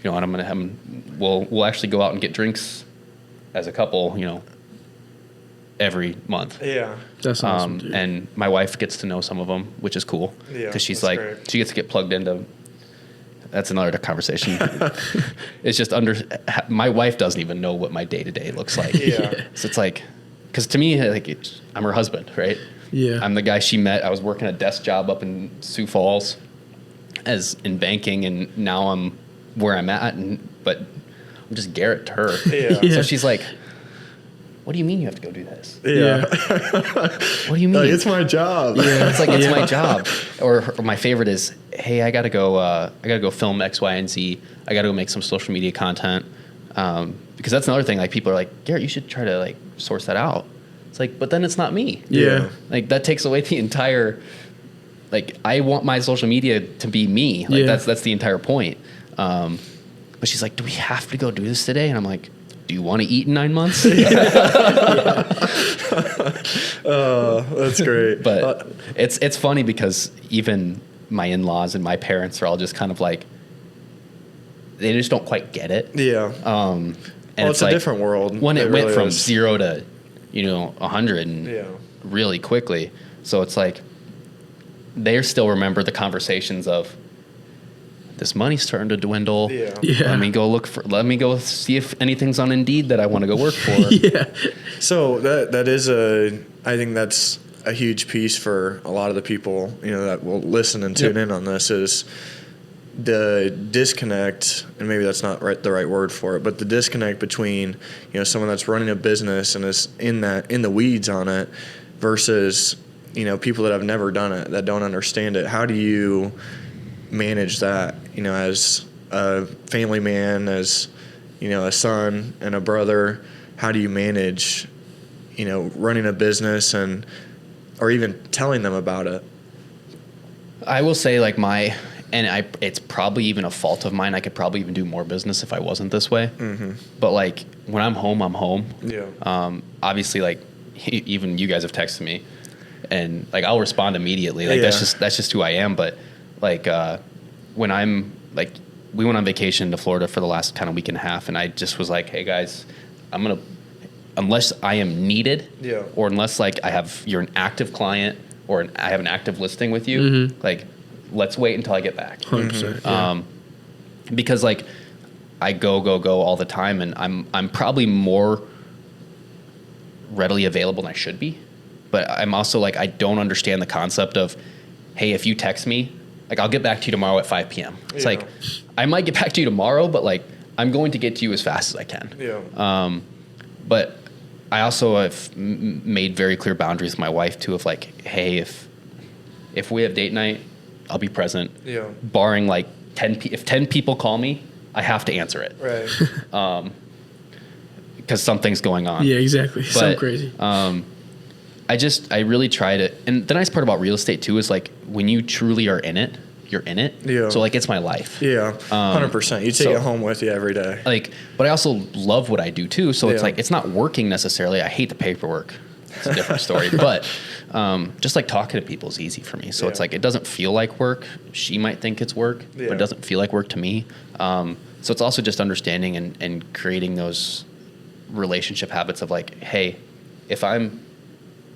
I'm gonna have them. We'll actually go out and get drinks as a couple, every month. Yeah, that's awesome. Dude. And my wife gets to know some of them, which is cool. Yeah, because she's like, great. She gets to get plugged into. That's another conversation. It's just my wife doesn't even know what my day to day looks like. So it's like, because to me, like I'm her husband, right? Yeah, I'm the guy she met. I was working a desk job up in Sioux Falls, as in banking, and now I'm where I'm at, but I'm just Garrett to her. So she's like, what do you mean you have to go do this? What do you mean? It's my job. It's like, it's my job. Or my favorite is, hey, I gotta go film X, Y, and Z. I gotta go make some social media content. Because that's another thing, like people are like, Garrett, you should try to like source that out. It's like, but then it's not me. Yeah. Like that takes away the entire, like I want my social media to be me. Like that's the entire point. But she's like, do we have to go do this today? And I'm like, do you want to eat in 9 months? Oh, that's great. But it's funny because even my in-laws and my parents are all just kind of like, they just don't quite get it. Yeah. And It's a different world. When it went really from is. 0 to, 100 and really quickly. So it's like they still remember the conversations of this money's starting to dwindle. Yeah. Yeah. Let me go see if anything's on Indeed that I want to go work for. Yeah. So I think that's a huge piece for a lot of the people, that will listen and tune in on this is the disconnect, and maybe that's not the right word for it, but the disconnect between, someone that's running a business and is in the weeds on it versus, people that have never done it, that don't understand it. How do you manage that, as a family man, as, a son and a brother? How do you manage, running a business or even telling them about it? I will say it's probably even a fault of mine. I could probably even do more business if I wasn't this way. Mm-hmm. But like when I'm home, I'm home. Yeah. Obviously, like even you guys have texted me, and like I'll respond immediately. Like that's just who I am. But like when I'm like, we went on vacation to Florida for the last kind of week and a half, and I just was like, hey guys, unless I am needed, or unless like you're an active client or I have an active listing with you, like let's wait until I get back. 100%. Because like I go all the time, and I'm probably more readily available than I should be. But I'm also like, I don't understand the concept of, hey, if you text me, like I'll get back to you tomorrow at 5 p.m. It's like, I might get back to you tomorrow, but like I'm going to get to you as fast as I can. Yeah. But I also have made very clear boundaries with my wife too, of like, hey, if we have date night, I'll be present. Yeah. Barring like if 10 people call me, I have to answer it. Right. Because something's going on. Yeah, exactly. But, So crazy. I really try to, and the nice part about real estate too is like when you truly are in it, you're in it. Yeah. So like it's my life. Yeah. 100%. You take it home with you every day. Like, but I also love what I do too. So it's like, it's not working necessarily. I hate the paperwork. It's a different story. But just like talking to people is easy for me. So it's like, it doesn't feel like work. She might think it's work, but it doesn't feel like work to me. So it's also just understanding and creating those relationship habits of like, hey, if I'm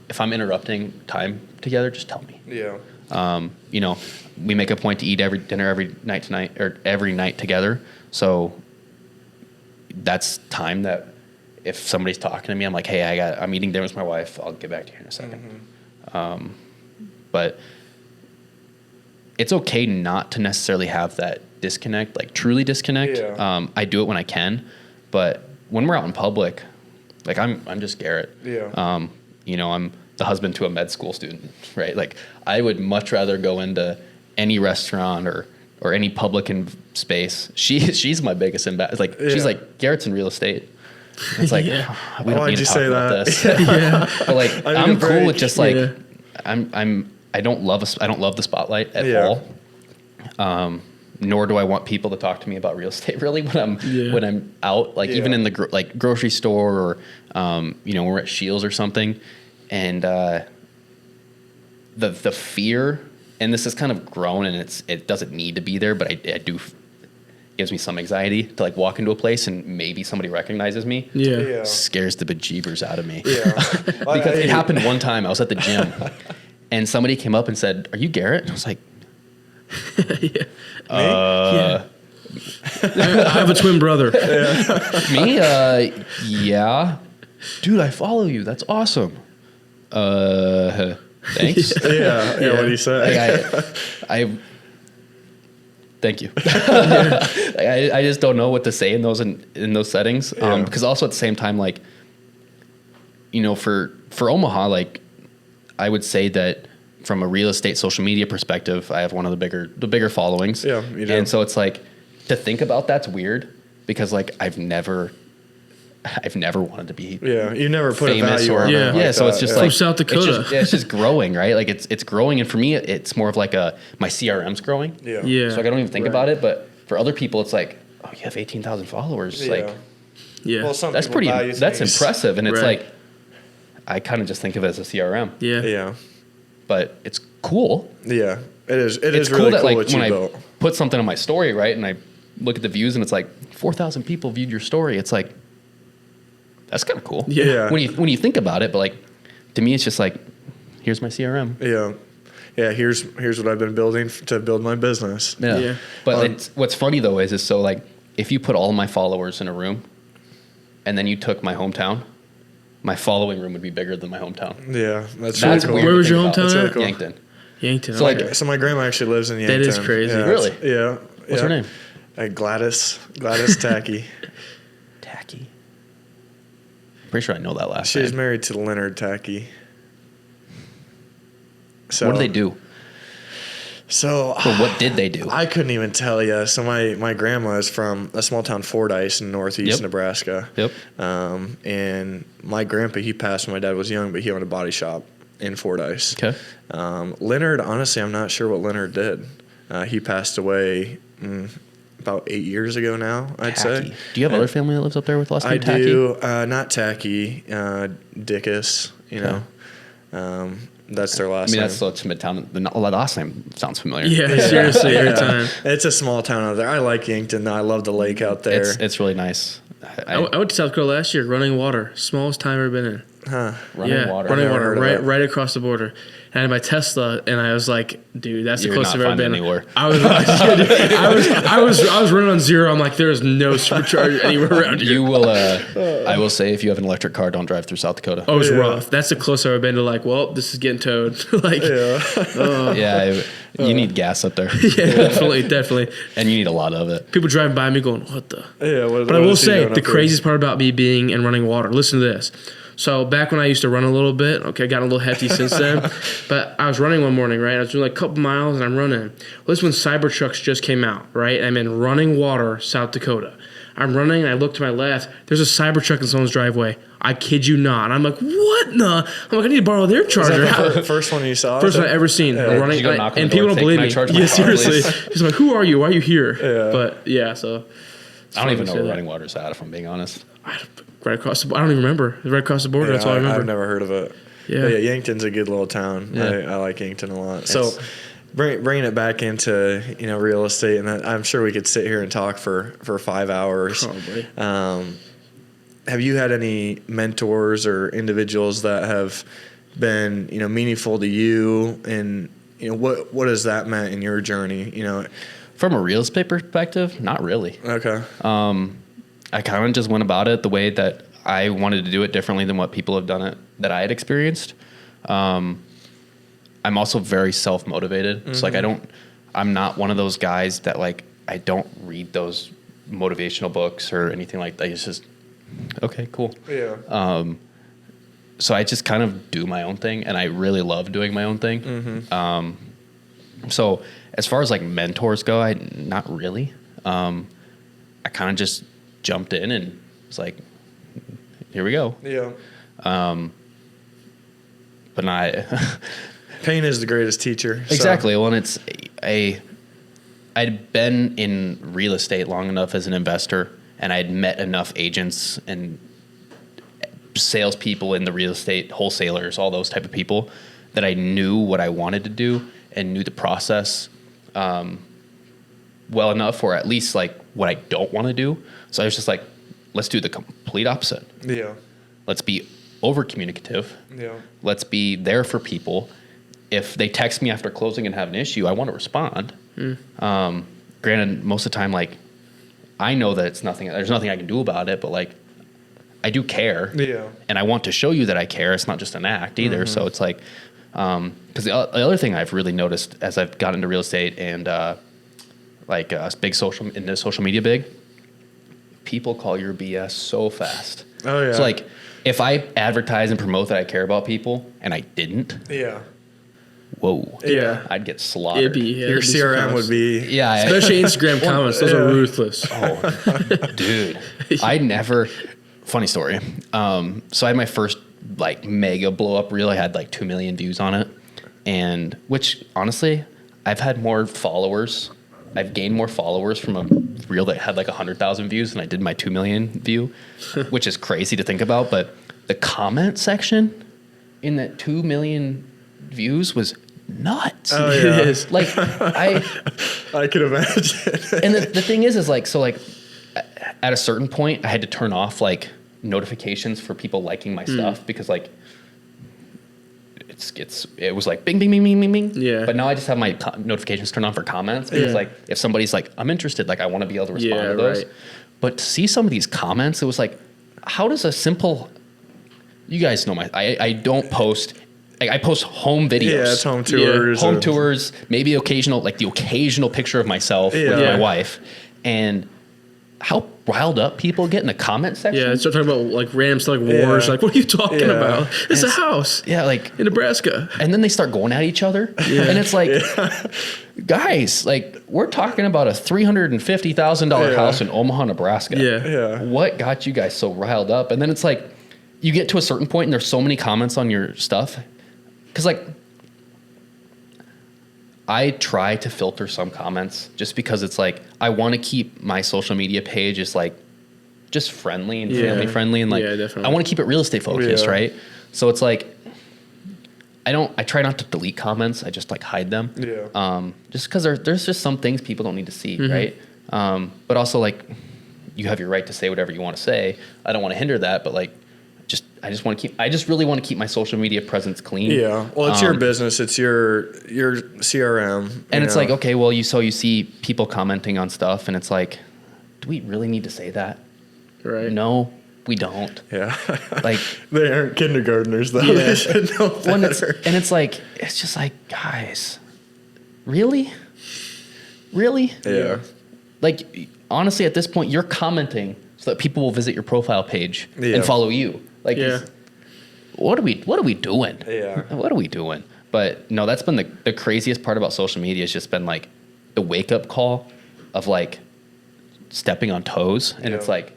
interrupting time together, just tell me. Yeah. We make a point to eat dinner every night together. So that's time that if somebody's talking to me, I'm like, hey, I'm eating dinner with my wife. I'll get back to you in a second. Mm-hmm. But it's okay not to necessarily have that disconnect, like truly disconnect. Yeah. I do it when I can, but when we're out in public, like I'm just Garrett. Yeah. I'm the husband to a med school student, right? Like I would much rather go into any restaurant or any public space. She's my biggest impact. Like she's like, Garrett's in real estate. It's like, we don't need to talk about this. But like, I'm cool with just like, I don't love the spotlight at all. Nor do I want people to talk to me about real estate really when I'm out, like even in the grocery store or, we're at Shields or something. And, the fear, and this has kind of grown and it doesn't need to be there, but I do, gives me some anxiety to like walk into a place and maybe somebody recognizes me. Yeah. Scares the bejeebers out of me. Yeah. Because it happened one time. I was at the gym and somebody came up and said, "Are you Garrett?" And I was like, I have a twin brother. Me? Yeah. Dude, I follow you. That's awesome. Thanks. Yeah. What do you say? I thank you. I just don't know what to say in those settings. Because also at the same time, like, for Omaha, like, I would say that from a real estate social media perspective, I have one of the bigger followings. Yeah, you do. And so it's like, to think about that's weird because like I've never wanted to be. Yeah, you never put a famous value on it. Yeah, so it's just like from South Dakota. It's just growing, right? Like it's growing, and for me, it's more of like my CRM's growing. Yeah. So like, I don't even think about it, but for other people, it's like, oh, you have 18,000 followers. Like, Well, some that's people value that's things. impressive, and it's Right. like, I kind of just think of it as a CRM. Yeah. But it's cool. Yeah. It is. It It's is really that cool like what you when built. I put something on my story, right, and I look at the views and it's like 4,000 people viewed your story. It's like, that's kind of cool. Yeah. When you think about it, but like, to me, it's just like, here's my CRM. Yeah. Here's what I've been building to build my business. Yeah. But what's funny though is so like, if you put all my followers in a room and then you took my hometown, my following room would be bigger than my hometown. Yeah. That's Weird cool. Where was your hometown really at? cool. Yankton. Yankton. So So my grandma actually lives in Yankton. That is crazy. Yeah, Really? Yeah. What's her name? Gladys Tacky. Tacky. Pretty sure I know that last She's name. married to Leonard Tacky. So What do they do? So Or what did they do? I couldn't even tell you. So my grandma is from a small town, Fordyce, in northeast Nebraska. Yep. And my grandpa, he passed when my dad was young, but he owned a body shop in Fordyce. Okay. Leonard, honestly, I'm not sure what Leonard did. He passed away about 8 years ago now, I'd Tacky. say. Do you have other family that lives up there with last name I Tacky? do. Not Tacky. Dickus, know. That's their last name. that's such midtown. The last name sounds familiar. Yeah, seriously, every time. It's a small town out there. I like Yankton. I love the lake out there. It's really nice. I went to South Dakota last year, running water. Smallest time I've ever been in. Running water. Running I've never water, heard of right across the border. And I had my Tesla, and I was like, dude, that's the You're closest not I've ever been. finding anywhere. I was running on zero. I'm like, there is no supercharger anywhere around here. You will. I will say, if you have an electric car, don't drive through South Dakota. Oh, it was rough. That's the closest I've ever been to like, well, this is getting towed. Like, You need gas up there, definitely. and you need a lot of it. People driving by me going, what the? Yeah, But I will say, the craziest part about me being and running water, listen to this. So back when I used to run a little bit, okay, I got a little hefty since then, but I was running one morning, right? I was doing like a couple miles and I'm running. Well, this is when Cybertrucks just came out, right? I'm in Running Water, South Dakota. I'm running and I look to my left. There's a Cybertruck in someone's driveway. I kid you not. I'm like, what in the? I'm like, I need to borrow their charger. Is that the first one you saw? First one I've ever seen. Running, Did you go knock on and the people door, don't believe me. "Can I charge my Yeah, car, seriously. please?" He's like, who are you? Why are you here? Yeah. But yeah, so. I don't even know where Running Water's at, if I'm being honest. Right across the. I don't even remember. Right across the border. Yeah, That's all I remember. I've never heard of it. Yeah. But yeah, Yankton's a good little town. Yeah. I like Yankton a lot. So bringing it back into real estate, and I'm sure we could sit here and talk for 5 hours. Probably. Have you had any mentors or individuals that have been meaningful to you, and what has that meant in your journey? From a real estate perspective, not really. Okay. I kind of just went about it the way that I wanted to do it, differently than what people have done it that I had experienced. I'm also very self-motivated. Mm-hmm. So like I'm not one of those guys that like, I don't read those motivational books or anything like that. It's just, okay, cool. Yeah. So I just kind of do my own thing, and I really love doing my own thing. Mm-hmm. So as far as like mentors go, not really. I kind of just jumped in and was like, here we go. Yeah. But not pain is the greatest teacher. Exactly. So. Well, and I'd been in real estate long enough as an investor, and I'd met enough agents and salespeople in the real estate, wholesalers, all those type of people, that I knew what I wanted to do and knew the process well enough, or at least like what I don't want to do. So I was just like, let's do the complete opposite. Yeah. Let's be over communicative. Yeah. Let's be there for people. If they text me after closing and have an issue, I want to respond. Granted, most of the time, like, I know that there's nothing I can do about it, but like, I do care. Yeah. And I want to show you that I care. It's not just an act either. Mm-hmm. So it's like, because the other thing I've really noticed as I've gotten into real estate and into social media big, people call your BS so fast. Oh yeah. So like, if I advertise and promote that I care about people and I didn't, yeah. Whoa. Yeah. I'd get slaughtered. Your CRM would be. Yeah. Especially Instagram comments. Those are ruthless. Oh, dude. Funny story. So I had my first like mega blow up reel. I had like 2 million views on it. And which honestly, I've had more followers. I've gained more followers from a reel that had like 100,000 views than I did my 2 million view, which is crazy to think about. But the comment section in that 2 million views was nuts. Oh, It yeah. is. Like I could imagine. and the thing is like, so like at a certain point I had to turn off like notifications for people liking my stuff because like it was like bing, bing, bing, bing, bing, bing. Yeah. But now I just have my notifications turned on for comments because like if somebody's like, I'm interested, like I want to be able to respond to those. Right. But to see some of these comments, it was like, how does a simple, you guys know I don't post, I post home videos. Yeah, it's home tours. Home tours, maybe the occasional picture of myself with my wife. And how riled up people get in the comment section. Yeah, start talking about like random stuff like wars. Like, what are you talking about? It's a house. Yeah, like in Nebraska. And then they start going at each other. And it's like, guys, like we're talking about a $350,000 house in Omaha, Nebraska. Yeah. What got you guys so riled up? And then it's like, you get to a certain point and there's so many comments on your stuff. Cause like, I try to filter some comments just because it's like, I want to keep my social media page is like just friendly and family friendly. And like, I want to keep it real estate focused. Right. So it's like, I try not to delete comments. I just like hide them. Yeah. Just cause there's just some things people don't need to see. Right. But also like you have your right to say whatever you want to say. I don't want to hinder that, but like, I just really want to keep my social media presence clean. Yeah. Well, it's your business. It's your CRM. And it's like, okay, well, you see people commenting on stuff and it's like, do we really need to say that? Right. No, we don't. Yeah. Like they aren't kindergartners though. They should know better. And it's like, it's just like, guys, really? Really? Yeah. Like, honestly, at this point, you're commenting so that people will visit your profile page and follow you. Like, what are we doing? Yeah. What are we doing? But no, that's been the craziest part about social media. Has just been like the wake up call of like stepping on toes. And it's like,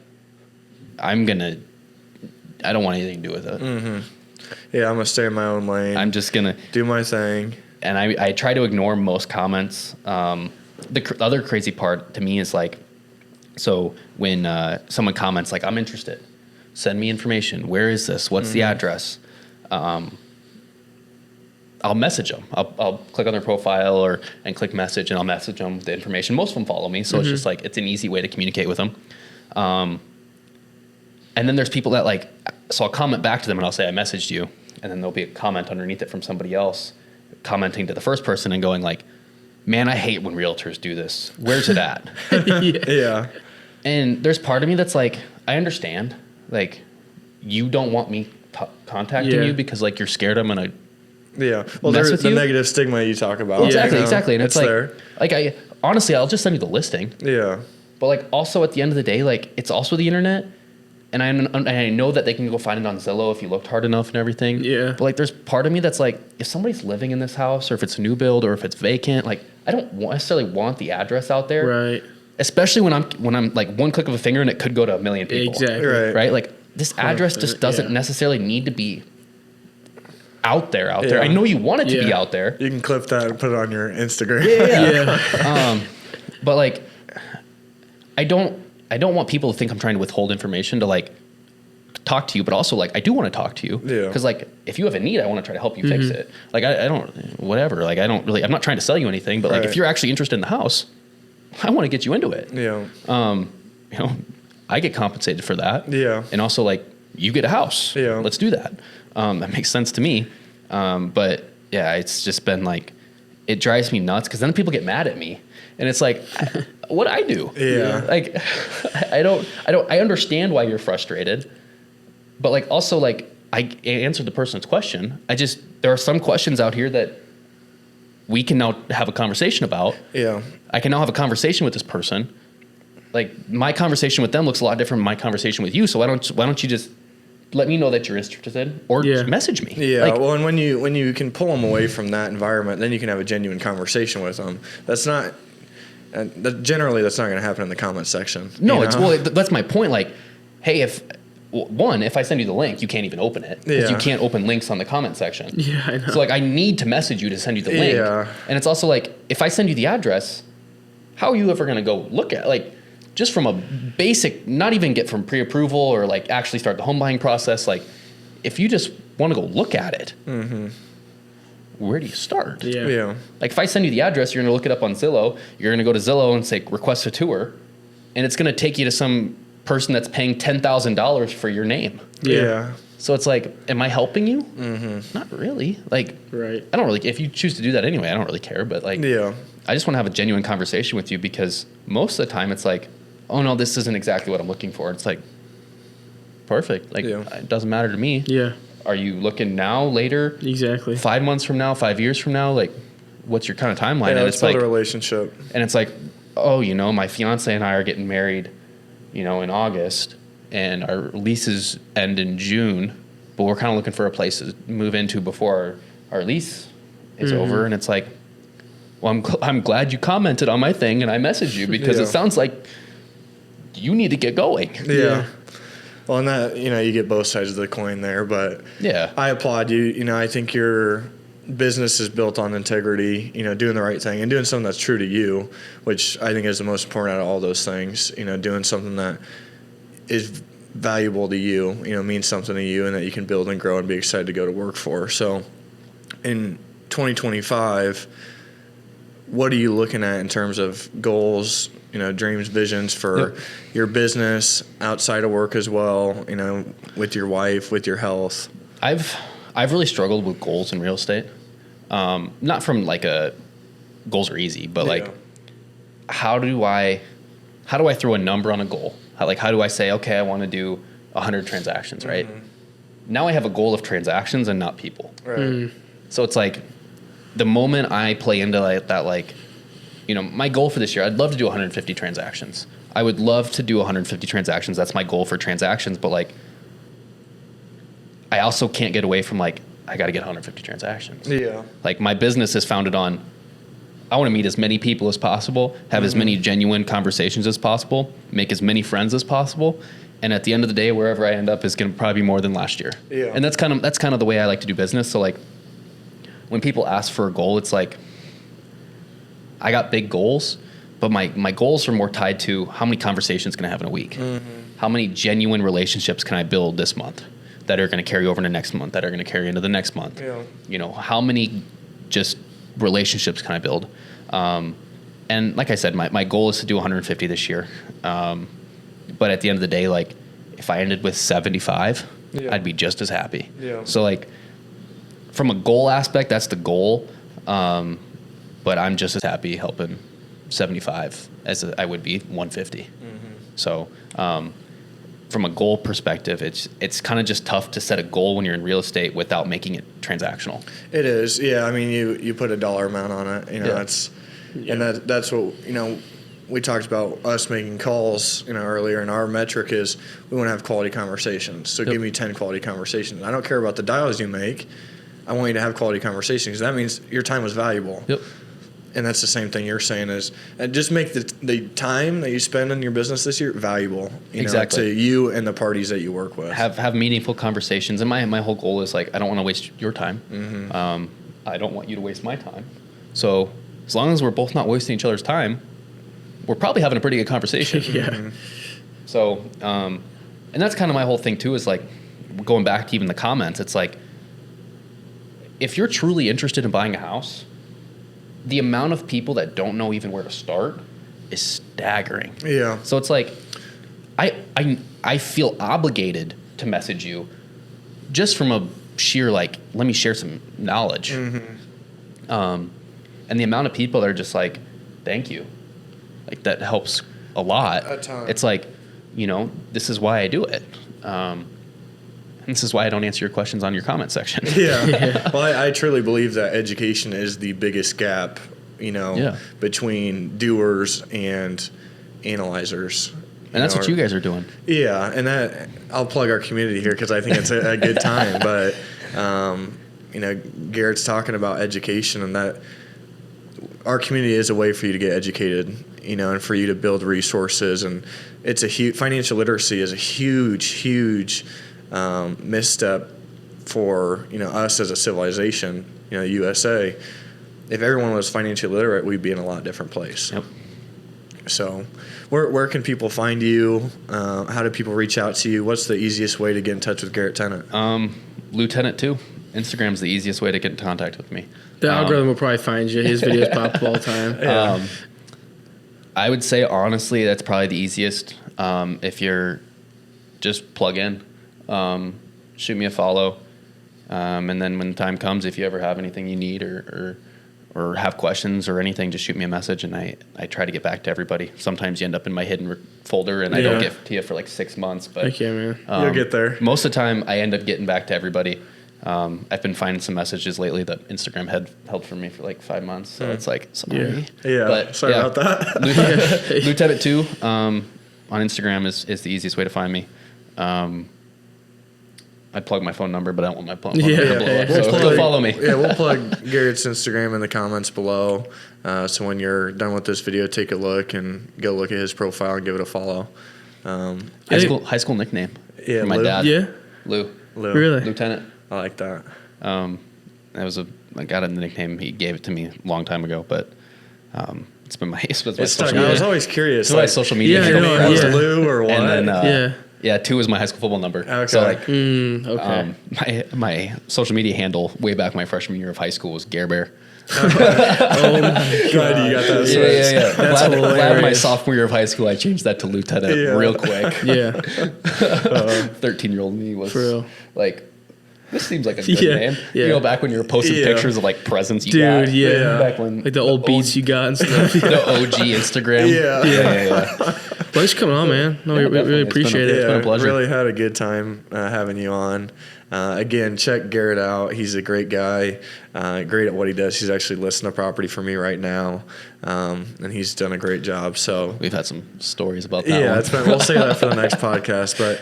I don't want anything to do with it. Mm-hmm. Yeah. I'm going to stay in my own lane. I'm just going to do my thing. And I try to ignore most comments. The other crazy part to me is like, so when someone comments like, I'm interested, send me information. Where is this? What's the address? I'll message them. I'll click on their profile and click message, and I'll message them with the information. Most of them follow me, so it's just like, it's an easy way to communicate with them. And then there's people that like, so I'll comment back to them and I'll say, I messaged you. And then there'll be a comment underneath it from somebody else commenting to the first person and going like, man, I hate when realtors do this. Where's it at? Yeah. And there's part of me that's like, I understand. Like, you don't want me contacting you because like you're scared I'm gonna well, mess there's with the you? negative stigma you talk about. Exactly. And it's like, there. like honestly, I'll just send you the listing. Yeah. But like also at the end of the day, like it's also the internet. And I know that they can go find it on Zillow if you looked hard enough and everything. Yeah. But like, there's part of me that's like, if somebody's living in this house or if it's a new build or if it's vacant, like I don't necessarily want the address out there. Right. Especially when I'm like one click of a finger and it could go to 1 million people. Exactly. Right. Like this address just doesn't necessarily need to be out there. I know you want it to be out there. You can clip that and put it on your Instagram. Yeah. But like, I don't want people to think I'm trying to withhold information to like talk to you, but also like I do want to talk to you. Yeah. Because like if you have a need, I want to try to help you fix it. Like I don't whatever. Like I'm not trying to sell you anything, but like if you're actually interested in the house, I want to get you into it. Yeah. You know, I get compensated for that. Yeah. And also like you get a house. Yeah. Let's do that. That makes sense to me. But yeah, it's just been like, it drives me nuts because then people get mad at me and it's like, what I do? Yeah. Like, I understand why you're frustrated, but like, also like I answered the person's question. There are some questions out here that we can now have a conversation about. Yeah. I can now have a conversation with this person. Like my conversation with them looks a lot different from my conversation with you. So why don't you just let me know that you're interested or just message me. Yeah. Like, Well, and when you can pull them away from that environment, then you can have a genuine conversation with them. Generally that's not going to happen in the comment section. No, that's my point. Like, hey, if I send you the link, you can't even open it because you can't open links on the comment section. Yeah, I know. So like, I need to message you to send you the link. Yeah. And it's also like, if I send you the address, how are you ever going to go look at like, just from a basic, not even get from pre-approval or like actually start the home buying process. Like if you just want to go look at it, where do you start? Yeah. Like if I send you the address, you're going to look it up on Zillow. You're going to go to Zillow and say request a tour, and it's going to take you to some person that's paying $10,000 for your name. Yeah. So it's like, am I helping you? Not really. Like, Right. I don't really. If you choose to do that anyway, I don't really care. But like, Yeah. I just want to have a genuine conversation with you, because most of the time it's like, oh no, this isn't exactly what I'm looking for. It's like, perfect. Like, it doesn't matter to me. Yeah. Are you looking now, later? Exactly. 5 months from now, 5 years from now? Like, what's your kind of timeline? Yeah, And it's it's like a relationship. And it's like, oh, you know, my fiance and I are getting married, you know, in August, and our leases end in June, but we're kind of looking for a place to move into before our lease is over. And it's like, well, I'm glad you commented on my thing and I messaged you, because it sounds like you need to get going. Yeah. Well, and that, you know, you get both sides of the coin there, but I applaud you. You know, I think your business is built on integrity, you know, doing the right thing and doing something that's true to you, which I think is the most important out of all those things, you know, doing something that is valuable to you, you know, means something to you and that you can build and grow and be excited to go to work for. So in 2025, what are you looking at in terms of goals, you know, dreams, visions for your business outside of work as well, you know, with your wife, with your health? I've really struggled with goals in real estate. Not from like goals are easy, but like how do I throw a number on a goal? How do I say, okay, I want to do 100 transactions, right? Now I have a goal of transactions and not people. Right. So it's like the moment I play into that, like, you know, my goal for this year, I'd love to do 150 transactions. I would love to do 150 transactions. That's my goal for transactions. But like, I also can't get away from like, I got to get 150 transactions. Yeah. Like my business is founded on, I want to meet as many people as possible, have as many genuine conversations as possible, make as many friends as possible. And at the end of the day, wherever I end up is going to probably be more than last year. Yeah. And that's kind of the way I like to do business. So like when people ask for a goal, it's like, I got big goals, but my goals are more tied to how many conversations can I have in a week? How many genuine relationships can I build this month that are going to carry over into next month, that are going to carry into the next month? Yeah. You know, how many just relationships can I build? And like I said, my goal is to do 150 this year. But at the end of the day, like if I ended with 75, I'd be just as happy. Yeah. So like from a goal aspect, that's the goal. But I'm just as happy helping 75 as I would be 150. So from a goal perspective, it's kind of just tough to set a goal when you're in real estate without making it transactional. It is. Yeah. I mean, you put a dollar amount on it, you know, and that's what, you know, we talked about us making calls, you know, earlier, and our metric is we want to have quality conversations. So give me 10 quality conversations. I don't care about the dials you make. I want you to have quality conversations. That means your time was valuable. Yep. And that's the same thing you're saying is, and just make the time that you spend in your business this year valuable, you know, to you and the parties that you work with. Have meaningful conversations. And my whole goal is like, I don't want to waste your time. I don't want you to waste my time. So as long as we're both not wasting each other's time, we're probably having a pretty good conversation. So, and that's kind of my whole thing too, is like going back to even the comments. It's like, if you're truly interested in buying a house, the amount of people that don't know even where to start is staggering. Yeah. So it's like, I feel obligated to message you just from a sheer, like, let me share some knowledge. And the amount of people that are just like, thank you. Like that helps a lot. A ton. It's like, you know, this is why I do it. And this is why I don't answer your questions on your comment section. Well, I truly believe that education is the biggest gap, you know, between doers and analyzers. And that's what you guys are doing. Yeah, and that I'll plug our community here because I think it's a good time. But, you know, Garrett's talking about education, and that our community is a way for you to get educated, you know, and for you to build resources. And it's a huge, financial literacy is a huge misstep for, you know, us as a civilization, you know, USA. If everyone was financially literate, we'd be in a lot different place. Yep. So where can people find you? How do people reach out to you? What's the easiest way to get in touch with Garrett Tennant? Lieutenant too. Instagram's the easiest way to get in contact with me. The algorithm will probably find you. His videos pop up all the time. I would say, honestly, that's probably the easiest. If you're just plug in, shoot me a follow. And then when the time comes, if you ever have anything you need or have questions or anything, just shoot me a message, and I try to get back to everybody. Sometimes you end up in my hidden folder, and I don't get to you for like 6 months. But Heck yeah, man. You'll get there. Most of the time, I end up getting back to everybody. I've been finding some messages lately that Instagram had held for me for like 5 months. So it's like, sorry. Yeah. But, sorry about that. Lieutenant 2 on Instagram is the easiest way to find me. I'd plug my phone number, but I don't want my phone number to blow up. So go follow me. Yeah, we'll plug Garrett's Instagram in the comments below. So when you're done with this video, take a look and go look at his profile and give it a follow. High school nickname for my Lou. dad. Yeah. Lou. Really? Lieutenant. I like that. I got a nickname. He gave it to me a long time ago, but it's been my It's social stuck. media. I was always curious. It's my social media. Yeah, handle. I know, Was yeah. Lou or what? And then, Yeah. 2 is my high school football number. Okay. So like, Okay. my social media handle way back my freshman year of high school was Garrett. God, you got that. Yeah. That's Glad my hilarious. sophomore year of high school, I changed that to Lieutenant real quick. Yeah. 13-year-old me was For real. like, this seems like a good Yeah, name. yeah. You know, back when you were posting Yeah. pictures of like presents you Dude, got. yeah. Back when Like the old beats you got and stuff. the OG Instagram. Yeah. Thanks for coming on, man. No, we definitely. really It's been appreciate a- it. It's been a pleasure. Really had a good time having you on. Again, check Garrett out. He's a great guy, great at what he does. He's actually listing a property for me right now, and he's done a great job. So We've had some stories about that one. we'll save that for the next podcast. But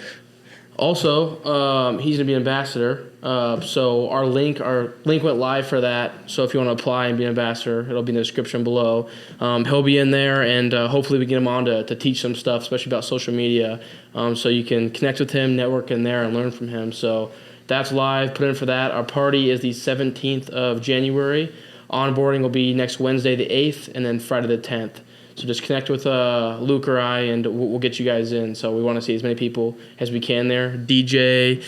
Also, he's gonna be an ambassador. So our link went live for that. So if you want to apply and be an ambassador, it'll be in the description below. He'll be in there, and hopefully we get him on to teach some stuff, especially about social media. So you can connect with him, network in there, and learn from him. So that's live. Put in for that. Our party is the 17th of January. Onboarding will be next Wednesday, the 8th, and then Friday the 10th. So just connect with Luke or I, and we'll get you guys in. So we want to see as many people as we can there. DJ,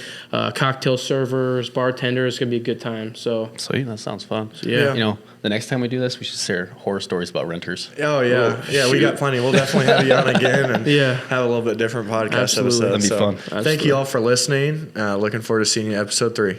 cocktail servers, bartenders. It's going to be a good time. So Sweet, that sounds fun. yeah. You know, the next time we do this, we should share horror stories about renters. oh yeah, we got plenty. We'll definitely have you on again and have a little bit different podcast Absolutely. episode. That'd be fun. Thank you all for listening. Looking forward to seeing you episode 3.